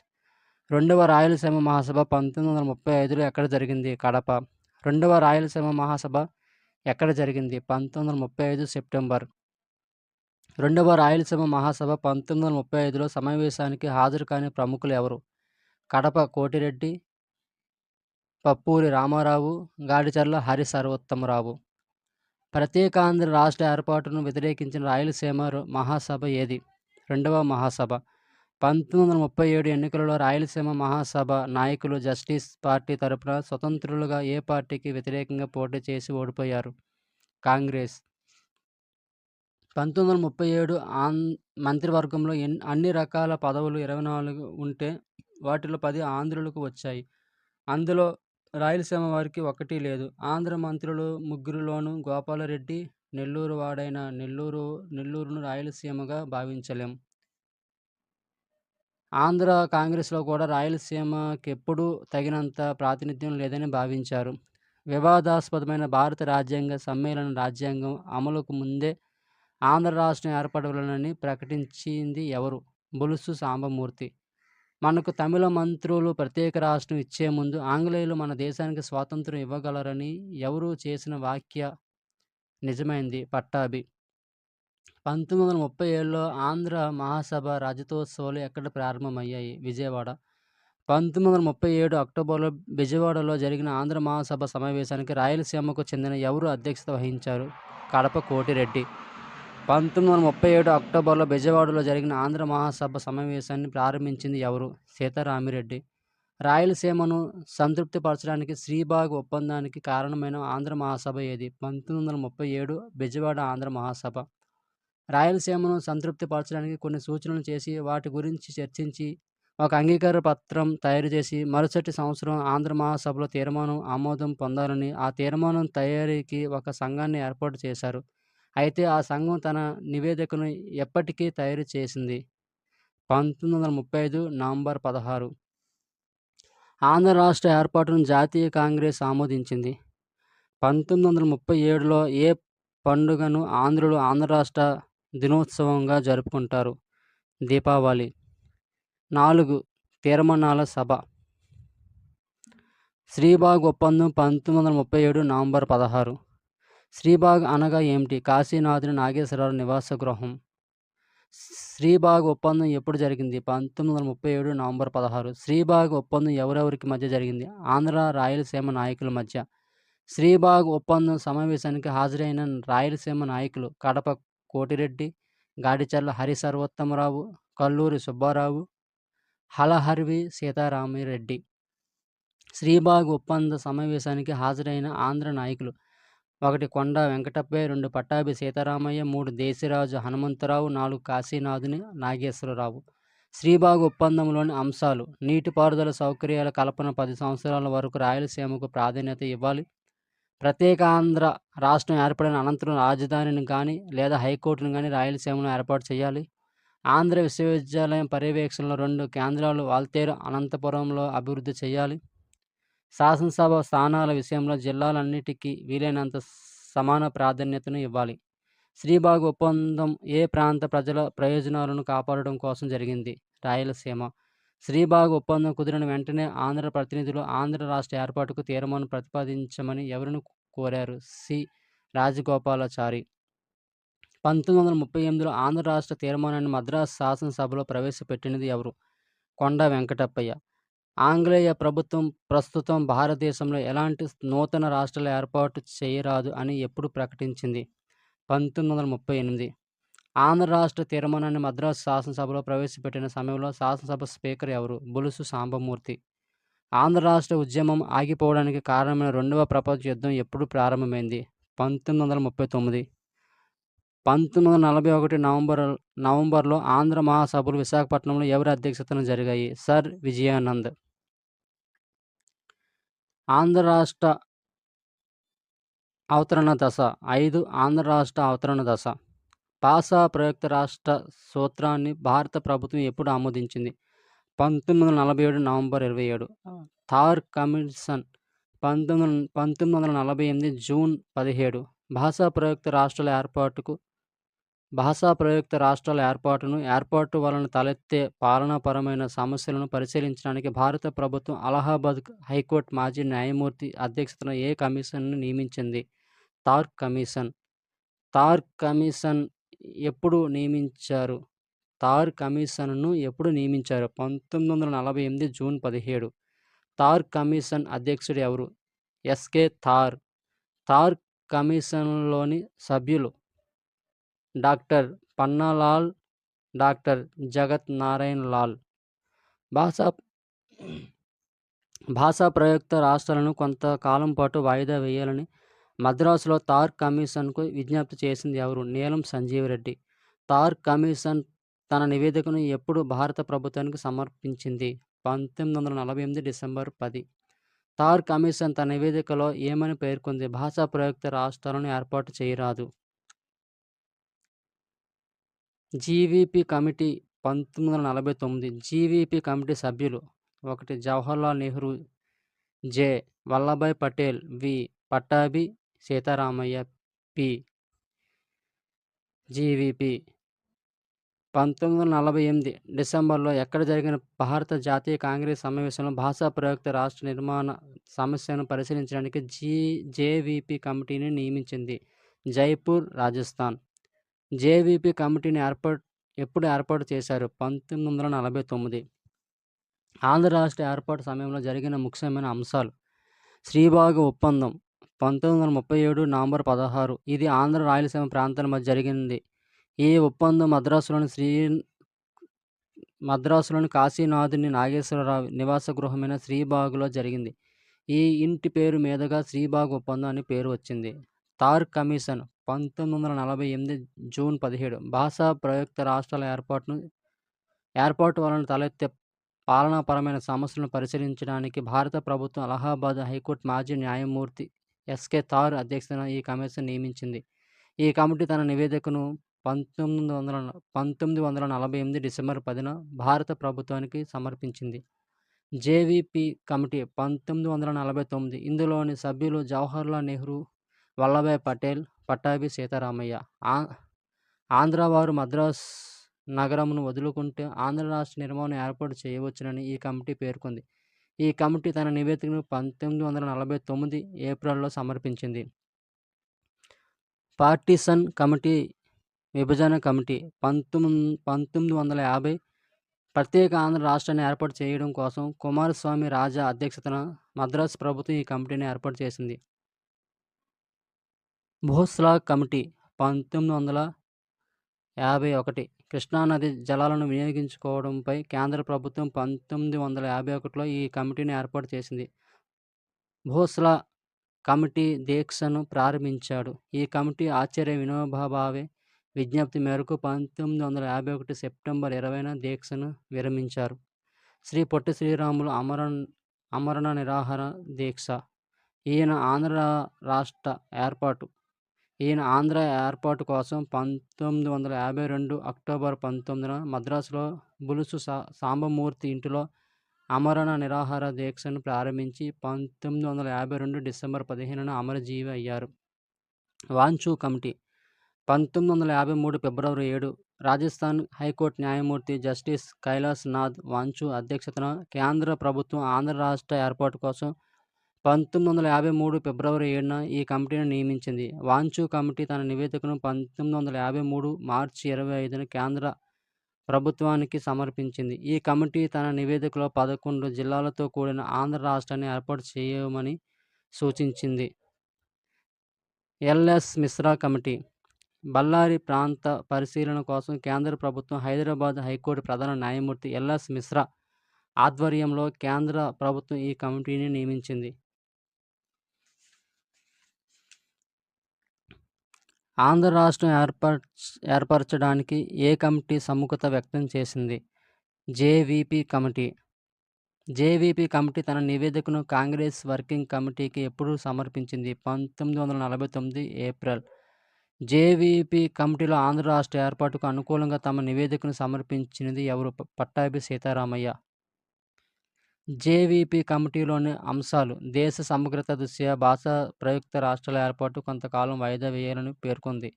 రెండవ రాయలసీమ మహాసభ 1935లో ఎక్కడ జరిగింది? కడప. రెండవ రాయలసీమ మహాసభ ఎక్కడ జరిగింది? 1935 సెప్టెంబర్. రెండవ రాయలసీమ మహాసభ 1935లో సమావేశానికి హాజరు కాని ప్రముఖులు ఎవరు? కడప కోటిరెడ్డి, పప్పూరి రామారావు, గాడిచర్ల హరి సర్వోత్తమరావు. ప్రత్యేకాంధ్ర రాష్ట్ర ఏర్పాటును వ్యతిరేకించిన రాయలసీమ మహాసభ ఏది? రెండవ మహాసభ. 1937 ఎన్నికలలో రాయలసీమ మహాసభ నాయకులు జస్టిస్ పార్టీ తరపున స్వతంత్రులుగా ఏ పార్టీకి వ్యతిరేకంగా పోటీ చేసి ఓడిపోయారు? కాంగ్రెస్. 1937 మంత్రివర్గంలో అన్ని రకాల పదవులు 24 ఉంటే వాటిలో 10 ఆంధ్రులకు వచ్చాయి. అందులో రాయలసీమ వారికి ఒకటి లేదు. ఆంధ్ర మంత్రులు ముగ్గురిలోనూ గోపాలరెడ్డి నెల్లూరు వాడైన నెల్లూరును రాయలసీమగా భావించలేం. ఆంధ్ర కాంగ్రెస్లో కూడా రాయలసీమకెప్పుడూ తగినంత ప్రాతినిధ్యం లేదని భావించారు. వివాదాస్పదమైన భారత రాజ్యాంగ సమ్మేళన రాజ్యాంగం అమలుకు ముందే ఆంధ్ర రాష్ట్రం ఏర్పడవలెనని ప్రకటించింది ఎవరు? బొలుసు సాంబమూర్తి. మనకు తమిళ మంత్రులు ప్రత్యేక రాష్ట్రం ఇచ్చే ముందు ఆంగ్లేయులు మన దేశానికి స్వాతంత్రం ఇవ్వగలరని ఎవరు చేసిన వ్యాఖ్య నిజమైంది? పట్టాభి. 1937లో ఆంధ్ర మహాసభ రజతోత్సవాలు ఎక్కడ ప్రారంభమయ్యాయి? విజయవాడ. 1937 అక్టోబర్లో విజయవాడలో జరిగిన ఆంధ్ర మహాసభ సమావేశానికి రాయలసీమకు చెందిన ఎవరు అధ్యక్షత వహించారు? కడప కోటిరెడ్డి. 1937 అక్టోబర్లో విజయవాడలో జరిగిన ఆంధ్ర మహాసభ సమావేశాన్ని ప్రారంభించింది ఎవరు? సీతారామిరెడ్డి. రాయలసీమను సంతృప్తిపరచడానికి శ్రీబాగ్ ఒప్పందానికి కారణమైన ఆంధ్ర మహాసభ ఏది? 1937 విజయవాడ ఆంధ్ర మహాసభ. రాయలసీమను సంతృప్తిపరచడానికి కొన్ని సూచనలు చేసి వాటి గురించి చర్చించి ఒక అంగీకార పత్రం తయారు చేసి మరుసటి సంవత్సరం ఆంధ్ర మహాసభలో తీర్మానం ఆమోదం పొందాలని ఆ తీర్మానం తయారీకి ఒక సంఘాన్ని ఏర్పాటు చేశారు. అయితే ఆ సంఘం తన నివేదికను ఎప్పటికీ తయారు చేసింది? 1935 నవంబర్ 16. ఆంధ్ర రాష్ట్ర ఏర్పాటును జాతీయ కాంగ్రెస్ ఆమోదించింది. 1937లో ఏ పండుగను ఆంధ్రులు ఆంధ్ర రాష్ట్ర దినోత్సవంగా జరుపుకుంటారు? దీపావళి. 4 తీర్మానాల సభ. శ్రీబాగ్ ఒప్పందం 1937 నవంబర్ 16. శ్రీబాగ్ అనగా ఏమిటి? కాశీనాథుని నాగేశ్వరరావు నివాస గృహం. శ్రీబాగ్ ఒప్పందం ఎప్పుడు జరిగింది? 1937 నవంబర్ 16. శ్రీబాగ్ ఒప్పందం ఎవరెవరికి మధ్య జరిగింది? ఆంధ్ర రాయలసీమ నాయకుల మధ్య. శ్రీబాగ్ ఒప్పందం సమావేశానికి హాజరైన రాయలసీమ నాయకులు కడప కోటిరెడ్డి, గాడిచర్ల హరి సర్వోత్తమరావు, కల్లూరి సుబ్బారావు, హలహర్వి సీతారామిరెడ్డి. శ్రీబాగ్ ఒప్పంద సమావేశానికి హాజరైన ఆంధ్ర నాయకులు 1 కొండా వెంకటప్పయ్య, 2 పట్టాభి సీతారామయ్య, 3 దేశిరాజు హనుమంతరావు, 4 కాశీనాథుని నాగేశ్వరరావు. శ్రీబాగ్ ఒప్పందంలోని అంశాలు: నీటిపారుదల సౌకర్యాల కల్పన, 10 సంవత్సరాల వరకు రాయలసీమకు ప్రాధాన్యత ఇవ్వాలి. ప్రత్యేక ఆంధ్ర రాష్ట్రం ఏర్పడిన అనంతరం రాజధానిని కానీ లేదా హైకోర్టును కానీ రాయలసీమలో ఏర్పాటు చేయాలి. ఆంధ్ర విశ్వవిద్యాలయం పర్యవేక్షణలో 2 కేంద్రాలు వాల్తేరు, అనంతపురంలో అభివృద్ధి చేయాలి. శాసనసభ స్థానాల విషయంలో జిల్లాలన్నిటికీ వీలైనంత సమాన ప్రాధాన్యతను ఇవ్వాలి. శ్రీబాగ్ ఒప్పందం ఏ ప్రాంత ప్రజల ప్రయోజనాలను కాపాడడం కోసం జరిగింది? రాయలసీమ. శ్రీబాగ్ ఒప్పందం కుదిరిన వెంటనే ఆంధ్ర ప్రతినిధులు ఆంధ్ర రాష్ట్ర ఏర్పాటుకు తీర్మానం ప్రతిపాదించమని ఎవరిని కోరారు? సి. రాజగోపాలాచారి. 1938లో ఆంధ్ర రాష్ట్ర తీర్మానాన్ని మద్రాసు శాసనసభలో ప్రవేశపెట్టినది ఎవరు? కొండా వెంకటప్పయ్య. ఆంగ్లేయ ప్రభుత్వం ప్రస్తుతం భారతదేశంలో ఎలాంటి నూతన రాష్ట్రాల ఏర్పాటు చేయరాదు అని ఎప్పుడు ప్రకటించింది? 1938. ఆంధ్ర రాష్ట్ర తీర్మానాన్ని మద్రాసు శాసనసభలో ప్రవేశపెట్టిన సమయంలో శాసనసభ స్పీకర్ ఎవరు? బులుసు సాంబమూర్తి. ఆంధ్ర రాష్ట్ర ఉద్యమం ఆగిపోవడానికి కారణమైన 2వ ప్రపంచ యుద్ధం ఎప్పుడు ప్రారంభమైంది? 1939. 1941 నవంబర్లో ఆంధ్ర మహాసభలు విశాఖపట్నంలో ఎవరి అధ్యక్షతన జరిగాయి? సర్ విజయానంద్. ఆంధ్ర రాష్ట్ర అవతరణ దశ. 5 ఆంధ్ర రాష్ట్ర అవతరణ దశ. భాషా ప్రయుక్త రాష్ట్ర సూత్రాన్ని భారత ప్రభుత్వం ఎప్పుడు ఆమోదించింది? 1947 నవంబర్ 27. Thar commission 1948 June 17. భాషా ప్రయుక్త రాష్ట్రాల ఏర్పాటు వలన తలెత్తే పాలనాపరమైన సమస్యలను పరిశీలించడానికి భారత ప్రభుత్వం అలహాబాద్ హైకోర్టు మాజీ న్యాయమూర్తి అధ్యక్షతన ఏ కమిషన్ను నియమించింది? థార్ కమిషన్. థార్ కమిషన్ ఎప్పుడు నియమించారు? థార్ కమిషన్ను ఎప్పుడు నియమించారు? 1948 జూన్ 17. థార్ కమిషన్ అధ్యక్షుడు ఎవరు? ఎస్కే థార్. థార్ కమిషన్లోని సభ్యులు డాక్టర్ పన్నాలాల్, డాక్టర్ జగత్ నారాయణ్ లాల్. భాషా ప్రయుక్త రాష్ట్రాలను కొంతకాలం పాటు వాయిదా వేయాలని మద్రాసులో థార్ కమిషన్కు విజ్ఞప్తి చేసింది ఎవరు? నీలం సంజీవరెడ్డి. థార్ కమిషన్ తన నివేదికను ఎప్పుడు భారత ప్రభుత్వానికి సమర్పించింది? 1948 డిసెంబర్ 10. థార్ కమిషన్ తన నివేదికలో ఏమని పేర్కొంది? భాషా ప్రయుక్త రాష్ట్రాలను ఏర్పాటు చేయరాదు. GVP committee 1949. జీవీపీ కమిటీ సభ్యులు: 1 జవహర్లాల్ నెహ్రూ, జె. వల్లభాయ్ పటేల్, వి. పట్టాభి సీతారామయ్య, పి. జీవీపీ. 1948 డిసెంబర్లో ఎక్కడ జరిగిన భారత జాతీయ కాంగ్రెస్ సమావేశంలో భాషా ప్రయుక్త రాష్ట్ర నిర్మాణ సమస్యను పరిశీలించడానికి జేవీపీ కమిటీని నియమించింది? జైపూర్, రాజస్థాన్. జేవీపీ కమిటీని ఎప్పుడు ఏర్పాటు చేశారు? 1949. ఆంధ్ర రాష్ట్ర ఏర్పాటు సమయంలో జరిగిన ముఖ్యమైన అంశాలు: శ్రీబాగ్ ఒప్పందం 1937 నవంబర్ 16. ఇది ఆంధ్ర రాయలసీమ ప్రాంతాల మధ్య జరిగింది. ఈ ఒప్పందం మద్రాసులోని కాశీనాథుని నాగేశ్వరరావు నివాస గృహమైన శ్రీబాగులో జరిగింది. ఈ ఇంటి పేరు మీదుగా శ్రీబాగ్ ఒప్పందం అని పేరు వచ్చింది. Dhar commission 1948 June 17. భాషా ప్రయుక్త రాష్ట్రాల ఏర్పాటు వలన తలెత్తే పాలనాపరమైన సమస్యలను పరిశీలించడానికి భారత ప్రభుత్వం అలహాబాద్ హైకోర్టు మాజీ న్యాయమూర్తి ఎస్కే థార్ అధ్యక్షతన ఈ కమిషన్ నియమించింది. ఈ కమిటీ తన నివేదికను 1948 డిసెంబర్ 10న భారత ప్రభుత్వానికి సమర్పించింది. JVP committee 1949. ఇందులోని సభ్యులు జవహర్లాల్ నెహ్రూ, వల్లభాయ్ పటేల్, పట్టాభి సీతారామయ్య. ఆంధ్రవారు మద్రాస్ నగరమును వదులుకుంటే ఆంధ్ర రాష్ట్ర నిర్మాణం ఏర్పాటు చేయవచ్చునని ఈ కమిటీ పేర్కొంది. ఈ కమిటీ తన నివేదికను 1949 ఏప్రిల్లో సమర్పించింది. పార్టిషన్ కమిటీ, విభజన కమిటీ 1950. ప్రత్యేక ఆంధ్ర రాష్ట్రాన్ని ఏర్పాటు చేయడం కోసం కుమారస్వామి రాజా అధ్యక్షతన మద్రాసు ప్రభుత్వం ఈ కమిటీని ఏర్పాటు చేసింది. భోస్లా కమిటీ 1951. కృష్ణానది జలాలను వినియోగించుకోవడంపై కేంద్ర ప్రభుత్వం 1951లో ఈ కమిటీని ఏర్పాటు చేసింది. భోస్లా కమిటీ దీక్షను ప్రారంభించాడు. ఈ కమిటీ ఆచార్య వినోబా భావే విజ్ఞప్తి మేరకు 1951 సెప్టెంబర్ 20న దీక్షను విరమించారు. శ్రీ పొట్టి శ్రీరాములు ఆమరణ నిరాహార దీక్ష. ఈయన ఆంధ్ర ఏర్పాటు కోసం 1952 అక్టోబర్ 19న మద్రాసులో బులుసు సాంబమూర్తి ఇంటిలో ఆమరణ నిరాహార దీక్షను ప్రారంభించి 1952 డిసెంబర్ 15న అమరజీవి అయ్యారు. వాంచూ కమిటీ 1953 ఫిబ్రవరి 7 రాజస్థాన్ హైకోర్టు న్యాయమూర్తి జస్టిస్ కైలాస్ నాథ్ వాంచూ అధ్యక్షతన కేంద్ర ప్రభుత్వం ఆంధ్ర రాష్ట్ర ఏర్పాటు కోసం 1953 ఫిబ్రవరి 7న ఈ కమిటీని నియమించింది. వాంచూ కమిటీ తన నివేదికను 1953 మార్చి 25న కేంద్ర ప్రభుత్వానికి సమర్పించింది. ఈ కమిటీ తన నివేదికలో 11 జిల్లాలతో కూడిన ఆంధ్ర రాష్ట్రాన్ని ఏర్పాటు చేయమని సూచించింది. ఎల్ఎస్ మిశ్రా కమిటీ బళ్ళారి ప్రాంత పరిశీలన కోసం కేంద్ర ప్రభుత్వం హైదరాబాద్ హైకోర్టు ప్రధాన న్యాయమూర్తి ఎల్ఎస్ మిశ్రా ఆధ్వర్యంలో కేంద్ర ప్రభుత్వం ఈ కమిటీని నియమించింది. ఆంధ్ర రాష్ట్రం ఏర్పరచడానికి ఏ కమిటీ సముఖత వ్యక్తం చేసింది? JVP committee. జేవీపీ కమిటీ తన నివేదికను కాంగ్రెస్ వర్కింగ్ కమిటీకి ఎప్పుడు సమర్పించింది? 1949 ఏప్రిల్. జేవీపీ కమిటీలో ఆంధ్ర రాష్ట్ర ఏర్పాటుకు అనుకూలంగా తమ నివేదికను సమర్పించినది ఎవరు? పట్టాభి సీతారామయ్య. జేవీపీ కమిటీలోని అంశాలు: దేశ సమగ్రత దృష్ట్యా భాషా ప్రయుక్త రాష్ట్రాల ఏర్పాటు కొంతకాలం వాయిదా వేయాలని పేర్కొంది.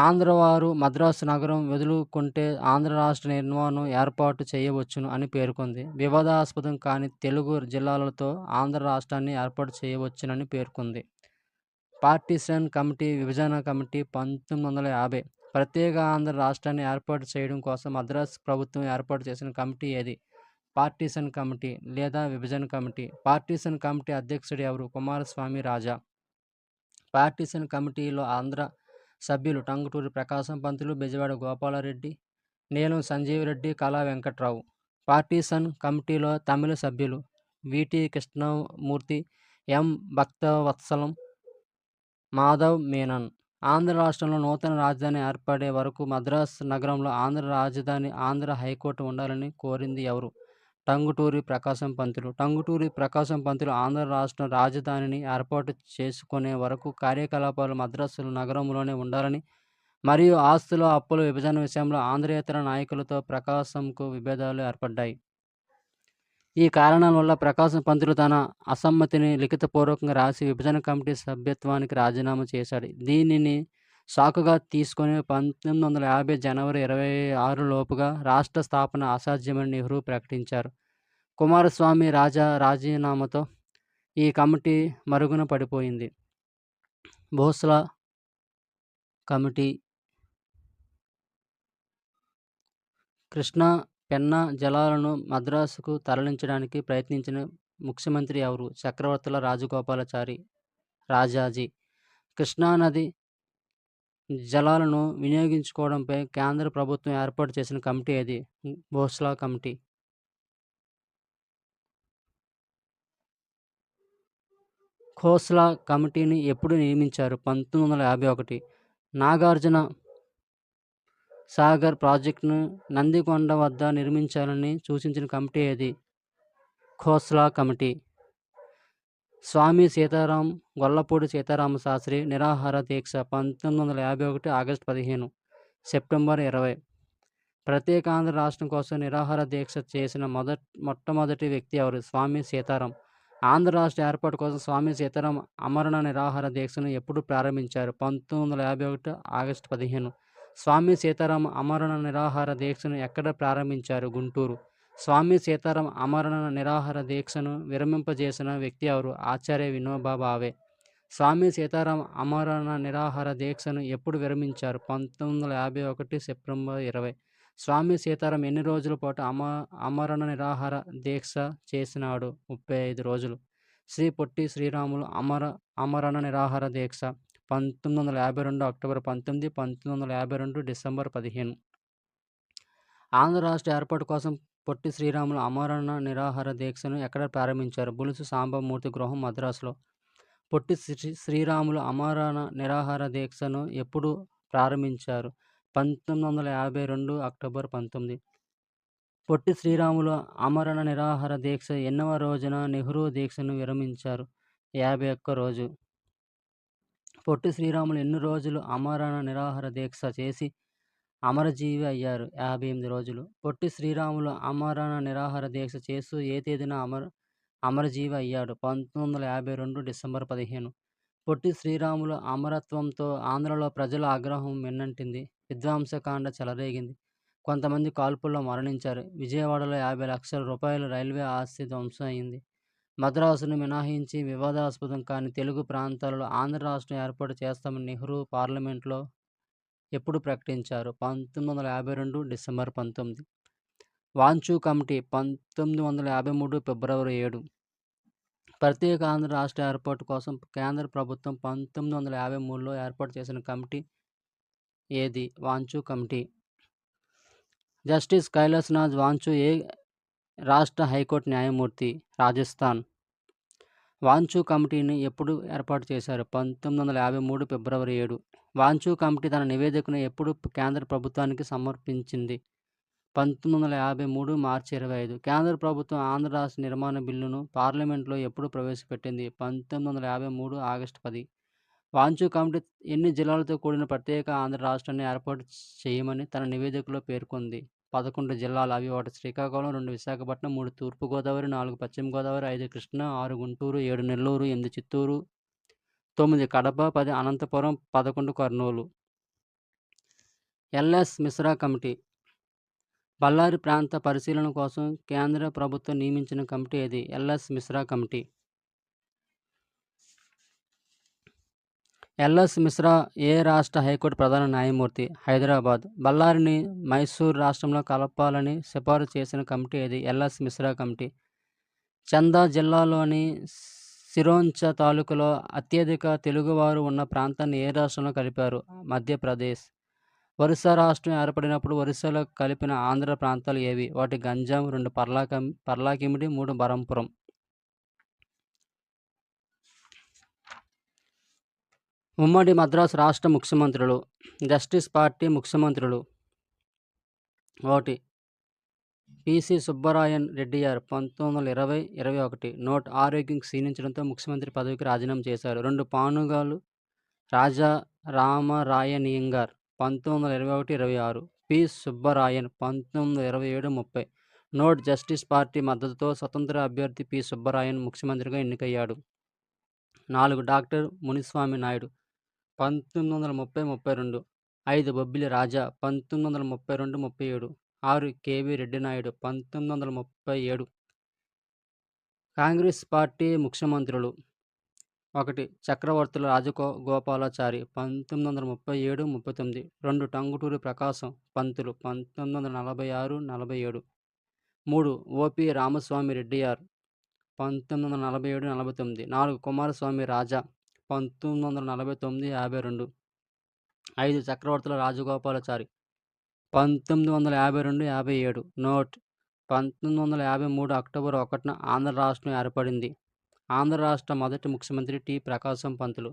ఆంధ్రవారు మద్రాసు నగరం వదులుకుంటే ఆంధ్ర రాష్ట్ర నిర్మాణం ఏర్పాటు చేయవచ్చును అని పేర్కొంది. వివాదాస్పదం కాని తెలుగు జిల్లాలతో ఆంధ్ర రాష్ట్రాన్ని ఏర్పాటు చేయవచ్చునని పేర్కొంది. పార్టీషన్ కమిటీ, విభజన కమిటీ 1950. ప్రత్యేక ఆంధ్ర రాష్ట్రాన్ని ఏర్పాటు చేయడం కోసం మద్రాసు ప్రభుత్వం ఏర్పాటు చేసిన కమిటీ ఏది? పార్టీషన్ కమిటీ లేదా విభజన కమిటీ. పార్టీషన్ కమిటీ అధ్యక్షుడు ఎవరు? కుమారస్వామి రాజా. పార్టీషన్ కమిటీలో ఆంధ్ర సభ్యులు టంగుటూరి ప్రకాశం పంతులు, బెజవాడ గోపాలరెడ్డి, నీలం సంజీవరెడ్డి, కళా వెంకట్రావు. పార్టీషన్ కమిటీలో తమిళ సభ్యులు విటి కృష్ణమూర్తి, ఎం భక్తవత్సలం, మాధవ్ మీనన్. ఆంధ్ర రాష్ట్రంలో నూతన రాజధాని ఏర్పడే వరకు మద్రాసు నగరంలో ఆంధ్ర హైకోర్టు ఉండాలని కోరింది ఎవరు? టంగుటూరి ప్రకాశం పంతులు. టంగుటూరి ప్రకాశం పంతులు ఆంధ్ర రాష్ట్ర రాజధానిని ఏర్పాటు చేసుకునే వరకు కార్యకలాపాలు మద్రాసు నగరంలోనే ఉండాలని మరియు ఆస్తుల అప్పుల విభజన విషయంలో ఆంధ్రేతర నాయకులతో ప్రకాశంకు విభేదాలు ఏర్పడ్డాయి. ఈ కారణాల వల్ల ప్రకాశం పంతులు తన అసమ్మతిని లిఖితపూర్వకంగా రాసి విభజన కమిటీ సభ్యత్వానికి రాజీనామా చేశాడు. దీనిని సాకుగా తీసుకొని 1950 జనవరి 26 లోపుగా రాష్ట్ర స్థాపన అసాధ్యమని నెహ్రూ ప్రకటించారు. కుమారస్వామి రాజా రాజీనామాతో ఈ కమిటీ మరుగున పడిపోయింది. భోస్లా కమిటీ. కృష్ణా పెన్నా జలాలను మద్రాసుకు తరలించడానికి ప్రయత్నించిన ముఖ్యమంత్రి ఎవరు? చక్రవర్తుల రాజగోపాలాచారి రాజాజీ. కృష్ణానది జలాలను వినియోగించుకోవడంపై కేంద్ర ప్రభుత్వం ఏర్పాటు చేసిన కమిటీ ఏది? భోస్లా కమిటీ. ఖోస్లా కమిటీని ఎప్పుడు నియమించారు? 1951. నాగార్జున సాగర్ ప్రాజెక్టును నందికొండ వద్ద నిర్మించాలని సూచించిన కమిటీ ఏది? ఖోస్లా కమిటీ. స్వామి సీతారాం గొల్లపూడి సీతారామశాస్త్రి నిరాహార దీక్ష 1951 ఆగస్టు 15 సెప్టెంబర్ 20. ప్రత్యేక ఆంధ్ర రాష్ట్రం కోసం నిరాహార దీక్ష చేసిన మొట్టమొదటి వ్యక్తి ఎవరు? స్వామి సీతారాం. ఆంధ్ర రాష్ట్ర ఏర్పాటు కోసం స్వామి సీతారాం ఆమరణ నిరాహార దీక్షను ఎప్పుడు ప్రారంభించారు? 1951 ఆగస్టు 15. స్వామి సీతారాం ఆమరణ నిరాహార దీక్షను ఎక్కడ ప్రారంభించారు? గుంటూరు. స్వామి సీతారాం ఆమరణ నిరాహార దీక్షను విరమింపజేసిన వ్యక్తి ఎవరు? ఆచార్య వినోబా భావే. స్వామి సీతారాం ఆమరణ నిరాహార దీక్షను ఎప్పుడు విరమించారు? 1951 సెప్టెంబర్ 20. స్వామి సీతారాం ఎన్ని రోజుల పాటు ఆమరణ నిరాహార దీక్ష చేసినాడు? 35 రోజులు. శ్రీ పొట్టి శ్రీరాములు ఆమరణ నిరాహార దీక్ష 1952 అక్టోబర్ 19, 1952 డిసెంబర్ 15. ఆంధ్ర రాష్ట్ర ఏర్పాటు కోసం పొట్టి శ్రీరాములు ఆమరణ నిరాహార దీక్షను ఎక్కడ ప్రారంభించారు? బులుసు సాంబమూర్తి గృహం, మద్రాసులో. పొట్టి శ్రీరాములు ఆమరణ నిరాహార దీక్షను ఎప్పుడు ప్రారంభించారు? 1952 అక్టోబర్ 19. పొట్టి శ్రీరాములు ఆమరణ నిరాహార దీక్ష ఎన్నవ రోజున నెహ్రూ దీక్షను విరమించారు? 51 రోజు. పొట్టి శ్రీరాములు ఎన్ని రోజులు ఆమరణ నిరాహార దీక్ష చేసి అమరజీవి అయ్యారు? 58 రోజులు. పొట్టి శ్రీరాములు ఆమరణ నిరాహార దీక్ష చేస్తూ ఏ తేదీన అమరజీవి అయ్యాడు? 1952 డిసెంబర్ 15. పొట్టి శ్రీరాములు అమరత్వంతో ఆంధ్రలో ప్రజల ఆగ్రహం మిన్నంటింది. విధ్వంసకాండ చెలరేగింది. కొంతమంది కాల్పుల్లో మరణించారు. విజయవాడలో 50 లక్షల రూపాయల రైల్వే ఆస్తి ధ్వంసం అయింది. మద్రాసును మినహాయించి వివాదాస్పదం కాని తెలుగు ప్రాంతాలలో ఆంధ్ర రాష్ట్రం ఏర్పాటు చేస్తామని నెహ్రూ పార్లమెంట్లో ఎప్పుడు ప్రకటించారు? 1952 డిసెంబర్ 19. వాంచు కమిటీ 1953 ఫిబ్రవరి 7. ప్రత్యేక ఆంధ్ర రాష్ట్ర ఏర్పాటు కోసం కేంద్ర ప్రభుత్వం 1953లో ఏర్పాటు చేసిన కమిటీ ఏది? వాంచు కమిటీ. జస్టిస్ కైలాసనాథ్ వాంచు ఏ రాష్ట్ర హైకోర్టు న్యాయమూర్తి? రాజస్థాన్. వాంచు కమిటీని ఎప్పుడు ఏర్పాటు చేశారు? 1953 ఫిబ్రవరి 7. వాంచు కమిటీ తన నివేదికను ఎప్పుడు కేంద్ర ప్రభుత్వానికి సమర్పించింది? 1953 మార్చి 25. కేంద్ర ప్రభుత్వం ఆంధ్ర రాష్ట్ర నిర్మాణ బిల్లును పార్లమెంట్లో ఎప్పుడు ప్రవేశపెట్టింది? 1953 ఆగస్టు 10. వాంచు కమిటీ ఎన్ని జిల్లాలతో కూడిన ప్రత్యేక ఆంధ్ర రాష్ట్రాన్ని ఏర్పాటు చేయమని తన నివేదికలో పేర్కొంది? 11 జిల్లాలు. అవి: 1 శ్రీకాకుళం, 2 విశాఖపట్నం, 3 తూర్పుగోదావరి, 4 పశ్చిమ గోదావరి, 5 కృష్ణా, 6 గుంటూరు, 7 నెల్లూరు, 8 చిత్తూరు, 9 కడప, 10 అనంతపురం, 11 కర్నూలు. L S Mishra committee. బళ్ళారి ప్రాంత పరిశీలన కోసం కేంద్ర ప్రభుత్వం నియమించిన కమిటీ ఏది? LS Mishra committee. L S Mishra ఏ రాష్ట్ర హైకోర్టు ప్రధాన న్యాయమూర్తి? హైదరాబాద్. బళ్ళారిని మైసూర్ రాష్ట్రంలో కలపాలని సిఫారసు చేసిన కమిటీ ఏది? LS Mishra committee. చందా జిల్లాలోని సిరోంచ తాలూకులో అత్యధిక తెలుగువారు ఉన్న ప్రాంతాన్ని ఏ రాష్ట్రంలో కలిపారు? మధ్యప్రదేశ్. ఒరిస్సా రాష్ట్రం ఏర్పడినప్పుడు ఒరిస్సాలో కలిపిన ఆంధ్ర ప్రాంతాలు ఏవి? 1 గంజాం, 2 పర్లాకిమిడి, 3 బరంపురం. ఉమ్మడి మద్రాసు రాష్ట్ర ముఖ్యమంత్రులు. జస్టిస్ పార్టీ ముఖ్యమంత్రులు: 1 పిసి సుబ్బరాయన్ రెడ్డియార్ 1920-21. నోట్: ఆరోగ్యం క్షీణించడంతో ముఖ్యమంత్రి పదవికి రాజీనామా చేశారు. 2 పానుగాలు రాజా రామరాయనీయంగార్ 1921-26. P Subbarayan 1927-30. Note: justice party మద్దతుతో స్వతంత్ర అభ్యర్థి పి సుబ్బరాయన్ ముఖ్యమంత్రిగా ఎన్నికయ్యాడు. 4 డాక్టర్ మునిస్వామి నాయుడు 1930-32. 5 బొబ్బిలి రాజా 1932-37. 6 కెవి రెడ్డి నాయుడు 1937. కాంగ్రెస్ పార్టీ ముఖ్యమంత్రులు: 1 చక్రవర్తుల రాజగోపాలాచారి 1937-39. 2 టంగుటూరి ప్రకాశం పంతులు 1946-47. 3 ఓపి రామస్వామి రెడ్డియార్ 1947-49. 4 కుమారస్వామి రాజా 1949-52. 5 చక్రవర్తుల రాజగోపాలాచారి 1952-57. నోట్: 1953 అక్టోబర్ 1న ఆంధ్ర రాష్ట్రం ఏర్పడింది. ఆంధ్ర రాష్ట్ర మొదటి ముఖ్యమంత్రి టి. ప్రకాశం పంతులు.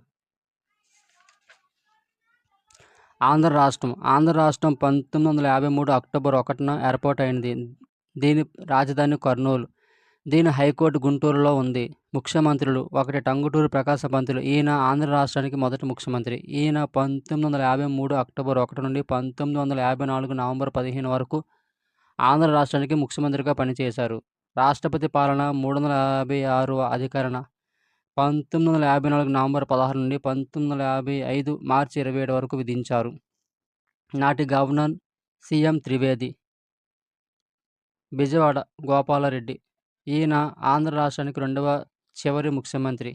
ఆంధ్ర రాష్ట్రం 1953 అక్టోబర్ 1న ఏర్పాటైంది. దీని రాజధాని కర్నూలు. దీని హైకోర్టు గుంటూరులో ఉంది. ముఖ్యమంత్రులు: 1 టంగుటూరి ప్రకాశ పంతులు. ఈయన ఆంధ్ర రాష్ట్రానికి మొదటి ముఖ్యమంత్రి. ఈయన 1953 అక్టోబర్ 1 నుండి 1954 నవంబర్ 15 వరకు ఆంధ్ర రాష్ట్రానికి ముఖ్యమంత్రిగా పనిచేశారు. రాష్ట్రపతి పాలన 356 అధికరణ 1954 నవంబర్ 16 నుండి 1955 మార్చి 27 వరకు విధించారు. నాటి గవర్నర్ సిఎం త్రివేది. బిజవాడ గోపాలరెడ్డి. ఈయన ఆంధ్ర రాష్ట్రానికి 2వ చివరి ముఖ్యమంత్రి.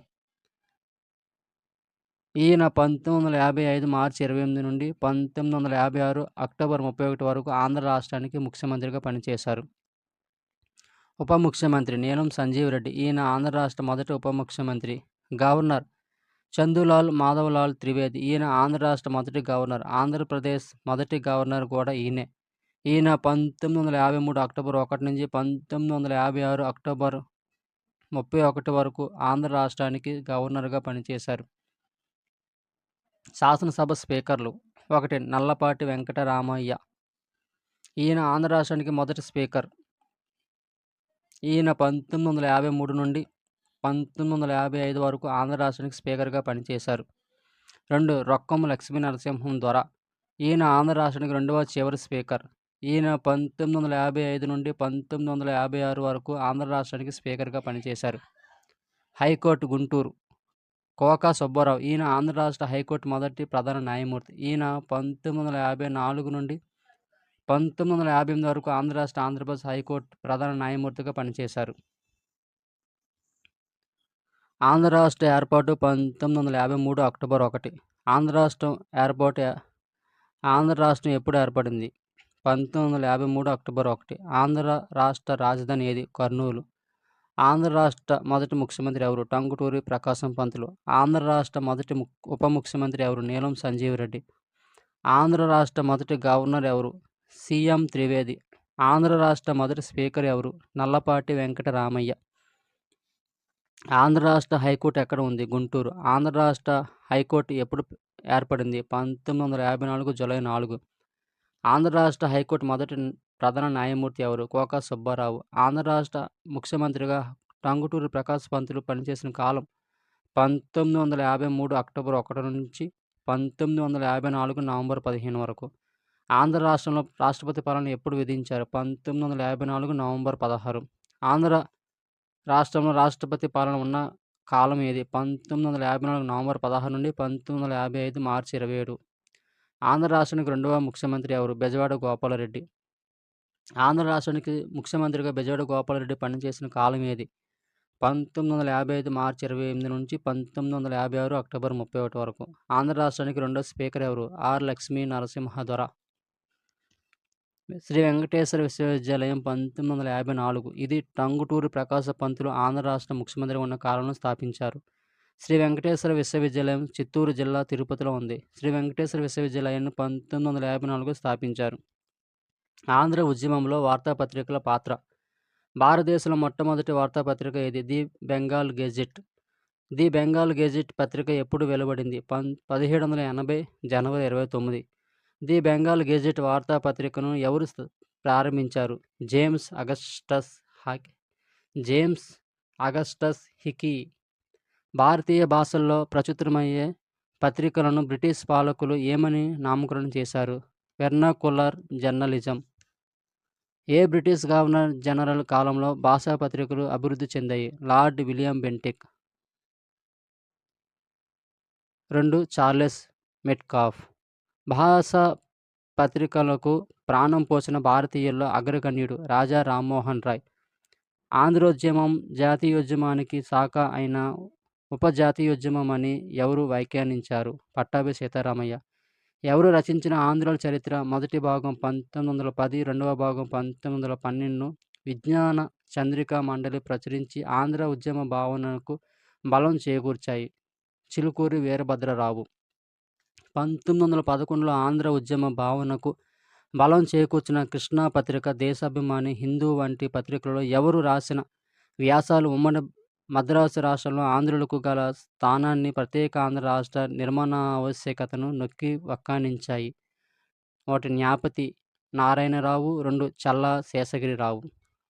ఈయన 1955 మార్చి 28 నుండి 1956 అక్టోబర్ 31 వరకు ఆంధ్ర రాష్ట్రానికి ముఖ్యమంత్రిగా పనిచేశారు. ఉప ముఖ్యమంత్రి నీలం సంజీవ్ రెడ్డి. ఈయన ఆంధ్ర రాష్ట్ర మొదటి ఉప ముఖ్యమంత్రి. గవర్నర్ చందులాల్ మాధవలాల్ త్రివేది. ఈయన ఆంధ్ర రాష్ట్ర మొదటి గవర్నర్. ఆంధ్రప్రదేశ్ మొదటి గవర్నర్ కూడా ఈయనే. ఈయన 1953 అక్టోబర్ 1 నుంచి 1956 అక్టోబర్ 31 వరకు ఆంధ్ర రాష్ట్రానికి గవర్నర్గా పనిచేశారు. శాసనసభ స్పీకర్లు: 1 నల్లపాటి వెంకటరామయ్య. ఈయన ఆంధ్ర రాష్ట్రానికి మొదటి స్పీకర్. ఈయన 1953 నుండి 1955 వరకు ఆంధ్ర రాష్ట్రానికి స్పీకర్గా పనిచేశారు. 2 రొక్కం లక్ష్మీ నరసింహం దొర. ఈయన ఆంధ్ర రాష్ట్రానికి రెండవ చివరి స్పీకర్. ఈయన 1955 నుండి 1956 వరకు ఆంధ్ర రాష్ట్రానికి స్పీకర్గా పనిచేశారు. హైకోర్టు గుంటూరు: కోకా సుబ్బారావు. ఈయన ఆంధ్ర రాష్ట్ర హైకోర్టు మొదటి ప్రధాన న్యాయమూర్తి. ఈయన 1954 నుండి 1958 వరకు ఆంధ్రప్రదేశ్ హైకోర్టు ప్రధాన న్యాయమూర్తిగా పనిచేశారు. ఆంధ్ర రాష్ట్ర ఏర్పాటు 1953 అక్టోబర్ 1. ఆంధ్ర రాష్ట్రం ఎప్పుడు ఏర్పడింది? 1953 అక్టోబర్ 1. ఆంధ్ర రాష్ట్ర రాజధాని ఏది? కర్నూలు. ఆంధ్ర రాష్ట్ర మొదటి ముఖ్యమంత్రి ఎవరు? టంగుటూరి ప్రకాశం పంతులు. ఆంధ్ర రాష్ట్ర మొదటి ఉప ముఖ్యమంత్రి ఎవరు? నీలం సంజీవ్ రెడ్డి. ఆంధ్ర రాష్ట్ర మొదటి గవర్నర్ ఎవరు? సి.ఎం. త్రివేది. ఆంధ్ర రాష్ట్ర మొదటి స్పీకర్ ఎవరు? నల్లపాటి వెంకటరామయ్య. ఆంధ్ర రాష్ట్ర హైకోర్టు ఎక్కడ ఉంది? గుంటూరు. ఆంధ్ర రాష్ట్ర హైకోర్టు ఎప్పుడు ఏర్పడింది? 1954 జూలై 4. ఆంధ్ర రాష్ట్ర హైకోర్టు మొదటి ప్రధాన న్యాయమూర్తి ఎవరు? కోకా సుబ్బారావు. ఆంధ్ర రాష్ట్ర ముఖ్యమంత్రిగా టంగుటూరి ప్రకాశం పంతులు పనిచేసిన కాలం 1953 అక్టోబర్ 1 నుంచి 1954 నవంబర్ 15 వరకు. ఆంధ్ర రాష్ట్రంలో రాష్ట్రపతి పాలన ఎప్పుడు విధించారు? 1954 నవంబర్ 16. ఆంధ్ర రాష్ట్రంలో రాష్ట్రపతి పాలన ఉన్న కాలం ఏది? 1954 నవంబర్ 16 నుండి 1955 మార్చి 27. ఆంధ్ర రాష్ట్రానికి రెండవ ముఖ్యమంత్రి ఎవరు? బెజవాడ గోపాలరెడ్డి. ఆంధ్ర రాష్ట్రానికి ముఖ్యమంత్రిగా బెజవాడ గోపాలరెడ్డి పనిచేసిన కాలం ఏది? 1955 మార్చి 28 నుంచి 1956 అక్టోబర్ 31 వరకు. ఆంధ్ర రాష్ట్రానికి రెండో స్పీకర్ ఎవరు? ఆర్. లక్ష్మీ నరసింహ దొర. శ్రీ వెంకటేశ్వర విశ్వవిద్యాలయం 1954. ఇది టంగుటూరి ప్రకాశ పంతులు ఆంధ్ర రాష్ట్ర ముఖ్యమంత్రిగా ఉన్న కాలంలో స్థాపించారు. శ్రీ వెంకటేశ్వర విశ్వవిద్యాలయం చిత్తూరు జిల్లా తిరుపతిలో ఉంది. శ్రీ వెంకటేశ్వర విశ్వవిద్యాలయాన్ని 1954 స్థాపించారు. ఆంధ్ర ఉద్యమంలో వార్తాపత్రికల పాత్ర. భారతదేశంలో మొట్టమొదటి వార్తాపత్రిక ఏది? The Bengal gazette. The Bengal gazette పత్రిక ఎప్పుడు వెలువడింది? 1780 జనవరి 29. ది బెంగాల్ గెజెట్ వార్తాపత్రికను ఎవరు ప్రారంభించారు? James Augustus hickey. భారతీయ భాషల్లో ప్రచురితమయ్యే పత్రికలను బ్రిటిష్ పాలకులు ఏమని నామకరణం చేశారు? Vernacular journalism. ఏ బ్రిటిష్ గవర్నర్ జనరల్ కాలంలో భాషా పత్రికలు అభివృద్ధి చెందాయి? Lord William Bentinck. 2 Charles Metcalfe. భాషా పత్రికలకు ప్రాణం పోసిన భారతీయుల్లో అగ్రగణ్యుడు రాజా రామ్మోహన్ రాయ్. ఆంధ్రోద్యమం జాతీయోద్యమానికి శాఖ అయిన ఉపజాతీయోద్యమం అని ఎవరు వ్యాఖ్యానించారు? పట్టాభి సీతారామయ్య. ఎవరు రచించిన ఆంధ్రుల చరిత్ర మొదటి భాగం 1910, రెండవ భాగం 1912ను విజ్ఞాన చంద్రికా మండలి ప్రచురించి ఆంధ్ర ఉద్యమ భావనకు బలం చేకూర్చాయి? చిలుకూరి వీరభద్రరావు. 1911లో ఆంధ్ర ఉద్యమ భావనకు బలం చేకూర్చిన కృష్ణా పత్రిక, దేశాభిమాని, హిందూ వంటి పత్రికలలో ఎవరు రాసిన వ్యాసాలు ఉమ్మడి మద్రాసు రాష్ట్రంలో ఆంధ్రులకు గల స్థానాన్ని, ప్రత్యేక ఆంధ్ర రాష్ట్ర నిర్మాణ ఆవశ్యకతను నొక్కి వక్కాణించాయి? 1 న్యాపతి నారాయణరావు, 2 చల్లా శేషగిరిరావు.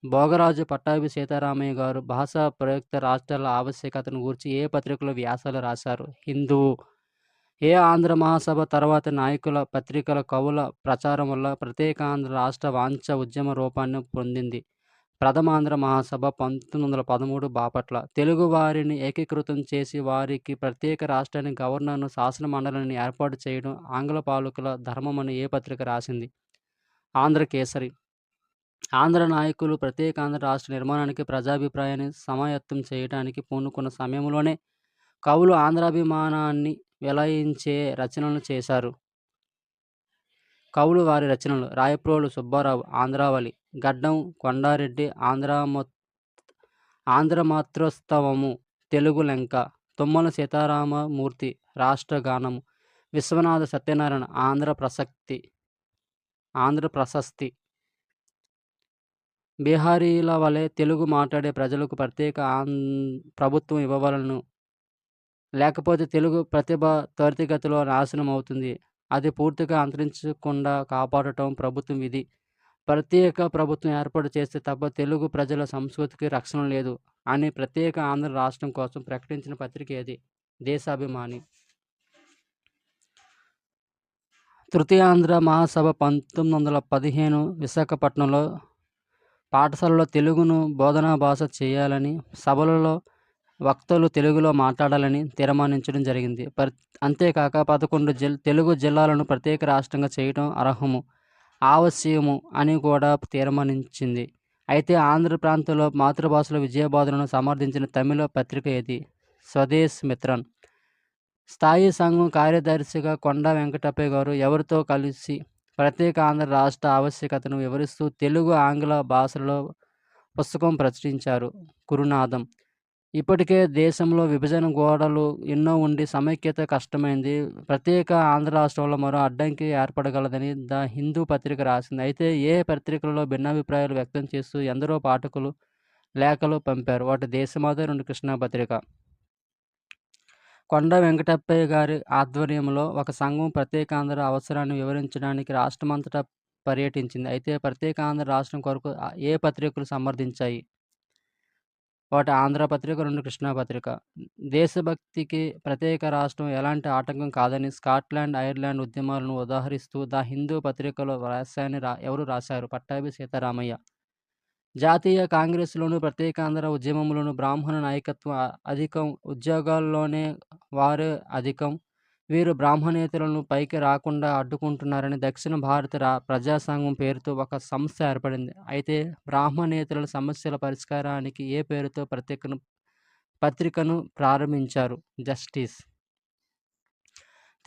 భోగరాజు పట్టాభి సీతారామయ్య గారు భాషా ప్రయుక్త రాష్ట్రాల ఆవశ్యకతను గూర్చి ఏ పత్రికలో వ్యాసాలు రాశారు? హిందువు. ఏ ఆంధ్ర మహాసభ తర్వాతి నాయకుల, పత్రికల, కవుల ప్రచారం వల్ల ప్రత్యేక ఆంధ్ర రాష్ట్ర వాంఛ ఉద్యమ రూపాన్ని పొందింది? ప్రథమాంధ్ర మహాసభ 1913 బాపట్ల. తెలుగు వారిని ఏకీకృతం చేసి వారికి ప్రత్యేక రాష్ట్రాన్ని, గవర్నర్ను, శాసన మండలిని ఏర్పాటు చేయడం ఆంగ్ల పాలకుల ధర్మమని ఏ పత్రిక రాసింది? ఆంధ్రకేసరి. ఆంధ్ర నాయకులు ప్రత్యేక ఆంధ్ర రాష్ట్ర నిర్మాణానికి ప్రజాభిప్రాయాన్ని సమాయత్తం చేయడానికి పూనుకున్న సమయంలోనే కవులు ఆంధ్రాభిమానాన్ని వెలయించే రచనలు చేశారు. కవులు వారి రచనలు: రాయప్రోలు సుబ్బారావు ఆంధ్రావళి, గడ్డం కొండారెడ్డి ఆంధ్రమాతృోత్సవము, తెలుగు లెంక, తుమ్మల సీతారామమూర్తి రాష్ట్రగానము, విశ్వనాథ సత్యనారాయణ ఆంధ్ర ప్రసక్తి, ఆంధ్ర ప్రశస్తి. బీహారీల వలె తెలుగు మాట్లాడే ప్రజలకు ప్రత్యేక ప్రభుత్వం ఇవ్వవలెను. లేకపోతే తెలుగు ప్రతిభ త్వరితగతిలో నాశనం అవుతుంది. అది పూర్తిగా అంతరించకుండా కాపాడటం ప్రభుత్వం విధి. ప్రత్యేక ప్రభుత్వం ఏర్పాటు చేస్తే తప్ప తెలుగు ప్రజల సంస్కృతికి రక్షణ లేదు అని ప్రత్యేక ఆంధ్ర రాష్ట్రం కోసం ప్రకటించిన పత్రిక ఏది? దేశాభిమాని. తృతీయాంధ్ర మహాసభ 1915 విశాఖపట్నంలో పాఠశాలలో తెలుగును బోధనా భాష చేయాలని, సభలలో వక్తలు తెలుగులో మాట్లాడాలని తీర్మానించడం జరిగింది. అంతేకాక 11 తెలుగు జిల్లాలను ప్రత్యేక రాష్ట్రంగా చేయడం అర్హము, ఆవశ్యము అని కూడా తీర్మానించింది. అయితే ఆంధ్ర ప్రాంతంలో మాతృభాషలో విజయబోధనను సమర్థించిన తమిళ పత్రిక ఏది? స్వదేశ్ మిత్రన్. స్థాయి సంఘం కార్యదర్శిగా కొండా వెంకటప్పయ్య గారు ఎవరితో కలిసి ప్రత్యేక ఆంధ్ర రాష్ట్ర ఆవశ్యకతను వివరిస్తూ తెలుగు, ఆంగ్ల భాషలలో పుస్తకం ప్రచురించారు. గురునాథం. ఇప్పటికే దేశంలో విభజన గోడలు ఎన్నో ఉండి సమైక్యత కష్టమైంది. ప్రత్యేక ఆంధ్ర రాష్ట్రంలో మరో అడ్డంకి ఏర్పడగలదని ద హిందూ పత్రిక రాసింది. అయితే ఏ పత్రికలలో భిన్నాభిప్రాయాలు వ్యక్తం చేస్తూ ఎందరో పాఠకులు లేఖలు పంపారు. ఒకటి దేశమాత, 2 కృష్ణా పత్రిక. కొండా వెంకటప్పయ్య గారి ఆధ్వర్యంలో ఒక సంఘం ప్రత్యేక ఆంధ్ర అవసరాన్ని వివరించడానికి రాష్ట్రమంతటా పర్యటించింది. అయితే ప్రత్యేక ఆంధ్ర రాష్ట్రం కొరకు ఏ పత్రికలు సమర్థించాయి? ఒకటి ఆంధ్ర పత్రిక, 2 కృష్ణా పత్రిక. దేశభక్తికి ప్రత్యేక రాష్ట్రం ఎలాంటి ఆటంకం కాదని స్కాట్లాండ్, ఐర్లాండ్ ఉద్యమాలను ఉదాహరిస్తూ ద హిందూ పత్రికలో వ్యాసాన్ని ఎవరు రాశారు? పట్టాభి సీతారామయ్య. జాతీయ కాంగ్రెస్లోను ప్రత్యేకాంధ్ర ఉద్యమంలోను బ్రాహ్మణ నాయకత్వం అధికం, ఉద్యోగాల్లోనే వారే అధికం. వీరు బ్రాహ్మణేతరులను పైకి రాకుండా అడ్డుకుంటున్నారని దక్షిణ భారత ప్రజాసంఘం పేరుతో ఒక సంస్థ ఏర్పడింది. అయితే బ్రాహ్మణేతరుల సమస్యల పరిష్కారానికి ఏ పేరుతో పత్రికను ప్రారంభించారు? జస్టిస్.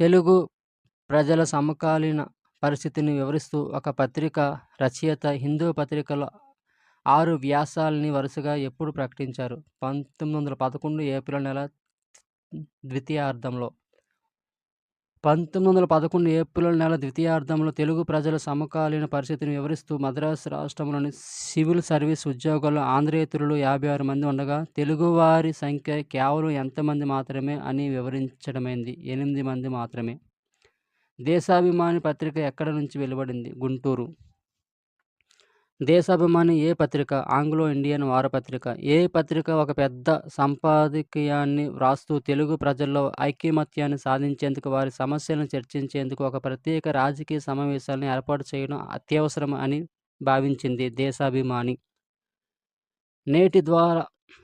తెలుగు ప్రజల సమకాలీన పరిస్థితిని వివరిస్తూ ఒక పత్రిక రచయిత హిందూ పత్రికలో 6 వ్యాసాలని వరుసగా ఎప్పుడు ప్రకటించారు? 1911 ఏప్రిల్ నెల ద్వితీయార్థంలో. 1911 ఏప్రిల్ నెల ద్వితీయార్థంలో తెలుగు ప్రజల సమకాలీన పరిస్థితిని వివరిస్తూ మద్రాసు రాష్ట్రంలోని సివిల్ సర్వీస్ ఉద్యోగాల్లో ఆంధ్రేతరులు 56 మంది ఉండగా తెలుగువారి సంఖ్య కేవలం ఎంతమంది మాత్రమే అని వివరించడమైంది? 8 మంది మాత్రమే. దేశాభిమాని పత్రిక ఎక్కడ నుంచి వెలువడింది? గుంటూరు. దేశాభిమాని ఏ పత్రిక? Anglo Indian వారపత్రిక. ఏ పత్రిక ఒక పెద్ద సంపాదకీయాన్ని వ్రాస్తూ తెలుగు ప్రజల్లో ఐకమత్యాన్ని సాధించేందుకు, వారి సమస్యలను చర్చించేందుకు ఒక ప్రత్యేక రాజకీయ సమావేశాలను ఏర్పాటు చేయడం అత్యవసరం అని భావించింది? దేశాభిమాని.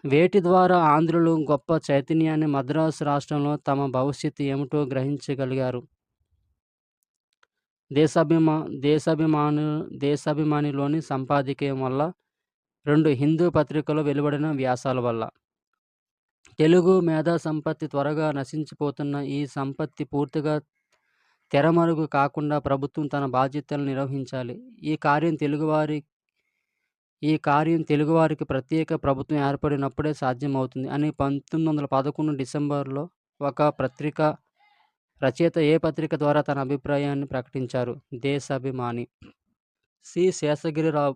వేటి ద్వారా ఆంధ్రులు గొప్ప చైతన్యాన్ని మద్రాసు రాష్ట్రంలో తమ భవిష్యత్తు ఏమిటో గ్రహించగలిగారు? దేశాభిమానిలోని సంపాదకీయం వల్ల, 2 హిందూ పత్రికలో వెలువడిన వ్యాసాల వల్ల. తెలుగు మేధా సంపత్తి త్వరగా నశించిపోతున్న ఈ సంపత్తి పూర్తిగా తెరమరుగు కాకుండా ప్రభుత్వం తన బాధ్యతలను నిర్వహించాలి. ఈ కార్యం తెలుగువారికి ప్రత్యేక ప్రభుత్వం ఏర్పడినప్పుడే సాధ్యమవుతుంది అని 1911 డిసెంబర్లో ఒక పత్రిక రచయిత ఏ పత్రిక ద్వారా తన అభిప్రాయాన్ని ప్రకటించారు? దేశాభిమాని. సి. శేషగిరిరావు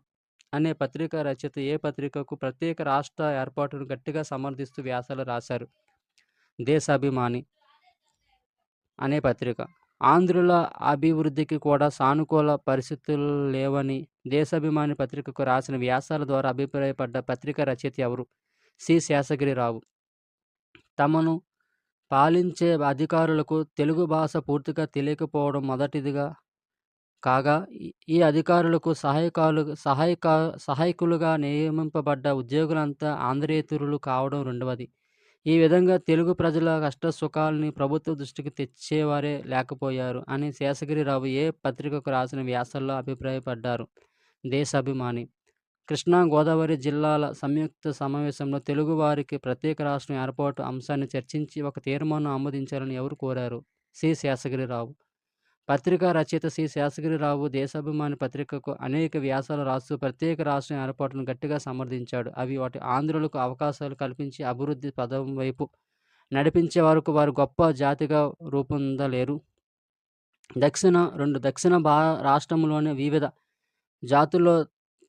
అనే పత్రిక రచయిత ఏ పత్రికకు ప్రత్యేక రాష్ట్ర ఏర్పాటును గట్టిగా సమర్థిస్తూ వ్యాసాలు రాశారు? దేశాభిమాని అనే పత్రిక. ఆంధ్రుల అభివృద్ధికి కూడా సానుకూల పరిస్థితులు లేవని దేశాభిమాని పత్రికకు రాసిన వ్యాసాల ద్వారా అభిప్రాయపడ్డ పత్రిక రచయిత ఎవరు? సి. శేషగిరిరావు. తమను పాలించే అధికారులకు తెలుగు భాష పూర్తిగా తెలియకపోవడం మొదటిదిగా కాగా, ఈ అధికారులకు సహాయకులుగా నియమింపబడ్డ ఉద్యోగులంతా ఆంధ్రేతరులు కావడం రెండవది. ఈ విధంగా తెలుగు ప్రజల కష్ట సుఖాలని ప్రభుత్వ దృష్టికి తెచ్చేవారే లేకపోయారు అని శేషగిరిరావు ఏ పత్రికకు రాసిన వ్యాసాల్లో అభిప్రాయపడ్డారు? దేశాభిమాని. కృష్ణా గోదావరి జిల్లాల సంయుక్త సమావేశంలో తెలుగువారికి ప్రత్యేక రాష్ట్రం ఏర్పాటు అంశాన్ని చర్చించి ఒక తీర్మానం ఆమోదించాలని ఎవరు కోరారు? సి. శేషగిరిరావు. పత్రికా రచయిత సి. శేషగిరిరావు దేశాభిమాని పత్రికకు అనేక వ్యాసాలు రాస్తూ ప్రత్యేక రాష్ట్రం ఏర్పాటును గట్టిగా సమర్థించాడు. అవి వాటి ఆంధ్రులకు అవకాశాలు కల్పించి అభివృద్ధి పదం వైపు నడిపించే వరకు వారు గొప్ప జాతిగా రూపొందలేరు. దక్షిణ రాష్ట్రంలోని వివిధ జాతుల్లో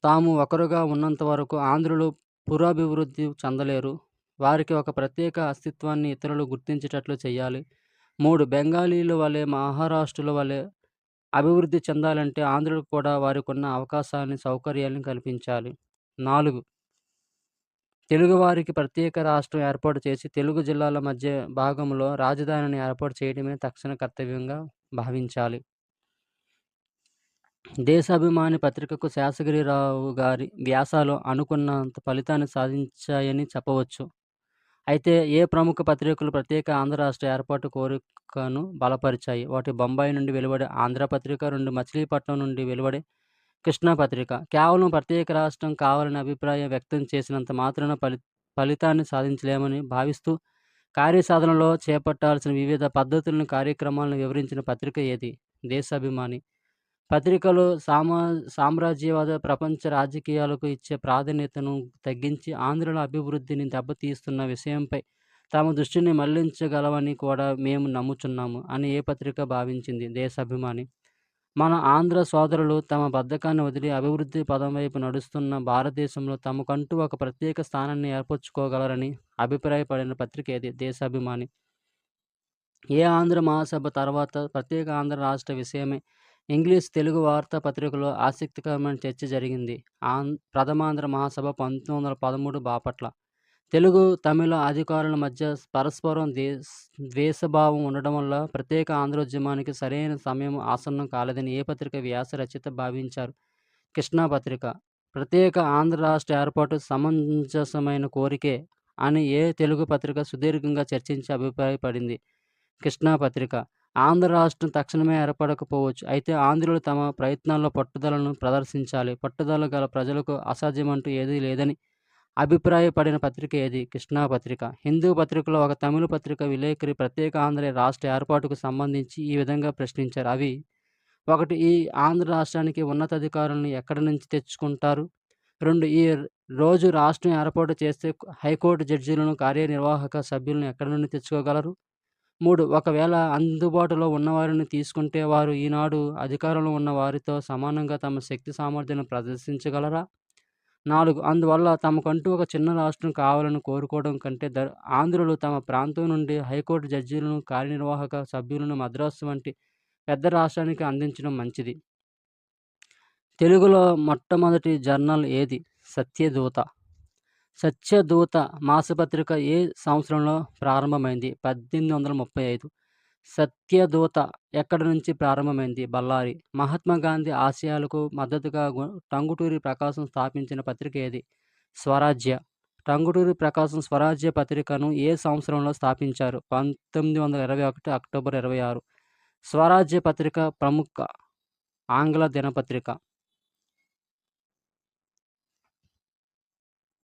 తాము ఒకరుగా ఉన్నంత వరకు ఆంధ్రులు పురోభివృద్ధి చెందలేరు. వారికి ఒక ప్రత్యేక అస్తిత్వాన్ని ఇతరులు గుర్తించేటట్లు చేయాలి. 3. బెంగాలీల వలె, మహారాష్ట్రుల వలె అభివృద్ధి చెందాలంటే ఆంధ్రులకు కూడా వారికున్న అవకాశాలని, సౌకర్యాలను కల్పించాలి. 4. తెలుగువారికి ప్రత్యేక రాష్ట్రం ఏర్పాటు చేసి తెలుగు జిల్లాల మధ్య భాగంలో రాజధానిని ఏర్పాటు చేయడమే తక్షణ కర్తవ్యంగా భావించాలి. దేశాభిమాని పత్రికకు శేషగిరిరావు గారి వ్యాసాలు అనుకున్నంత ఫలితాన్ని సాధించాయని చెప్పవచ్చు. అయితే ఏ ప్రముఖ పత్రికలు ప్రత్యేక ఆంధ్ర రాష్ట్ర ఏర్పాటు కోరికను బలపరిచాయి? 1. బొంబాయి నుండి వెలువడే ఆంధ్రపత్రిక. 2. మచిలీపట్నం నుండి వెలువడే కృష్ణా పత్రిక. కేవలం ప్రత్యేక రాష్ట్రం కావాలని అభిప్రాయం వ్యక్తం చేసినంత మాత్రాన ఫలితాన్ని సాధించలేమని భావిస్తూ కార్యసాధనలో చేపట్టాల్సిన వివిధ పద్ధతులను, కార్యక్రమాలను వివరించిన పత్రిక ఏది? దేశాభిమాని. పత్రికలు సామ్రాజ్యవాద ప్రపంచ రాజకీయాలకు ఇచ్చే ప్రాధాన్యతను తగ్గించి ఆంధ్రుల అభివృద్ధిని దెబ్బతీస్తున్న విషయంపై తమ దృష్టిని మళ్లించగలవని కూడా మేము నమ్ముచున్నాము అని ఏ పత్రిక భావించింది? దేశాభిమాని. మన ఆంధ్ర సోదరులు తమ బద్ధకాన్ని వదిలి అభివృద్ధి పదం వైపు నడుస్తున్న భారతదేశంలో తమకంటూ ఒక ప్రత్యేక స్థానాన్ని ఏర్పరచుకోగలరని అభిప్రాయపడిన పత్రిక ఏది? దేశాభిమాని. ఏ ఆంధ్ర మహాసభ తర్వాత ప్రత్యేక ఆంధ్ర రాష్ట్ర విషయమై ఇంగ్లీష్, తెలుగు వార్తా పత్రికలో ఆసక్తికరమైన చర్చ జరిగింది. ప్రథమాంధ్ర మహాసభ 1913 బాపట్ల. తెలుగు, తమిళ అధికారుల మధ్య పరస్పరం ద్వేషభావం ఉండడం వల్ల ప్రత్యేక ఆంధ్రోద్యమానికి సరైన సమయం ఆసన్నం కాలేదని ఏ పత్రిక వ్యాస రచయిత భావించారు? కృష్ణా పత్రిక. ప్రత్యేక ఆంధ్ర రాష్ట్ర ఏర్పాటు సమంజసమైన కోరికే అని ఏ తెలుగు పత్రిక సుదీర్ఘంగా చర్చించి అభిప్రాయపడింది? కృష్ణా పత్రిక. ఆంధ్ర రాష్ట్రం తక్షణమే ఏర్పడకపోవచ్చు. అయితే ఆంధ్రులు తమ ప్రయత్నాల్లో పట్టుదలను ప్రదర్శించాలి. పట్టుదల గల ప్రజలకు అసాధ్యమంటూ ఏదీ లేదని అభిప్రాయపడిన పత్రిక ఏది? కృష్ణా పత్రిక. హిందూ పత్రికలో ఒక తమిళ పత్రిక విలేకరి ప్రత్యేక ఆంధ్ర రాష్ట్ర ఏర్పాటుకు సంబంధించి ఈ విధంగా ప్రశ్నించారు. అవి: 1. ఈ ఆంధ్ర రాష్ట్రానికి ఉన్నతాధికారులను ఎక్కడి నుంచి తెచ్చుకుంటారు? 2. ఈ రోజు రాష్ట్రం ఏర్పాటు చేస్తే హైకోర్టు జడ్జీలను, కార్యనిర్వాహక సభ్యులను ఎక్కడి నుండి తెచ్చుకోగలరు? 3. ఒకవేళ అందుబాటులో ఉన్నవారిని తీసుకుంటే వారు ఈనాడు అధికారంలో ఉన్న వారితో సమానంగా తమ శక్తి సామర్థ్యాలను ప్రదర్శించగలరా? 4. అందువల్ల తమకంటూ ఒక చిన్న రాష్ట్రం కావాలని కోరుకోవడం కంటే ఆంధ్రులు తమ ప్రాంతం నుండి హైకోర్టు జడ్జీలను, కార్యనిర్వాహక సభ్యులను మద్రాసు వంటి పెద్ద రాష్ట్రానికి అందించడం మంచిది. తెలుగులో మొట్టమొదటి జర్నల్ ఏది? సత్యదూత. సత్యదూత మాసపత్రిక ఏ సంవత్సరంలో ప్రారంభమైంది? 1835. సత్యదూత ఎక్కడి నుంచి ప్రారంభమైంది? బళ్ళారి. మహాత్మా గాంధీ ఆశయాలకు మద్దతుగా టంగుటూరి ప్రకాశం స్థాపించిన పత్రిక ఏది? స్వరాజ్య. టంగుటూరి ప్రకాశం స్వరాజ్య పత్రికను ఏ సంవత్సరంలో స్థాపించారు? 1921 అక్టోబర్ 26. స్వరాజ్య పత్రిక ప్రముఖ ఆంగ్ల దినపత్రిక.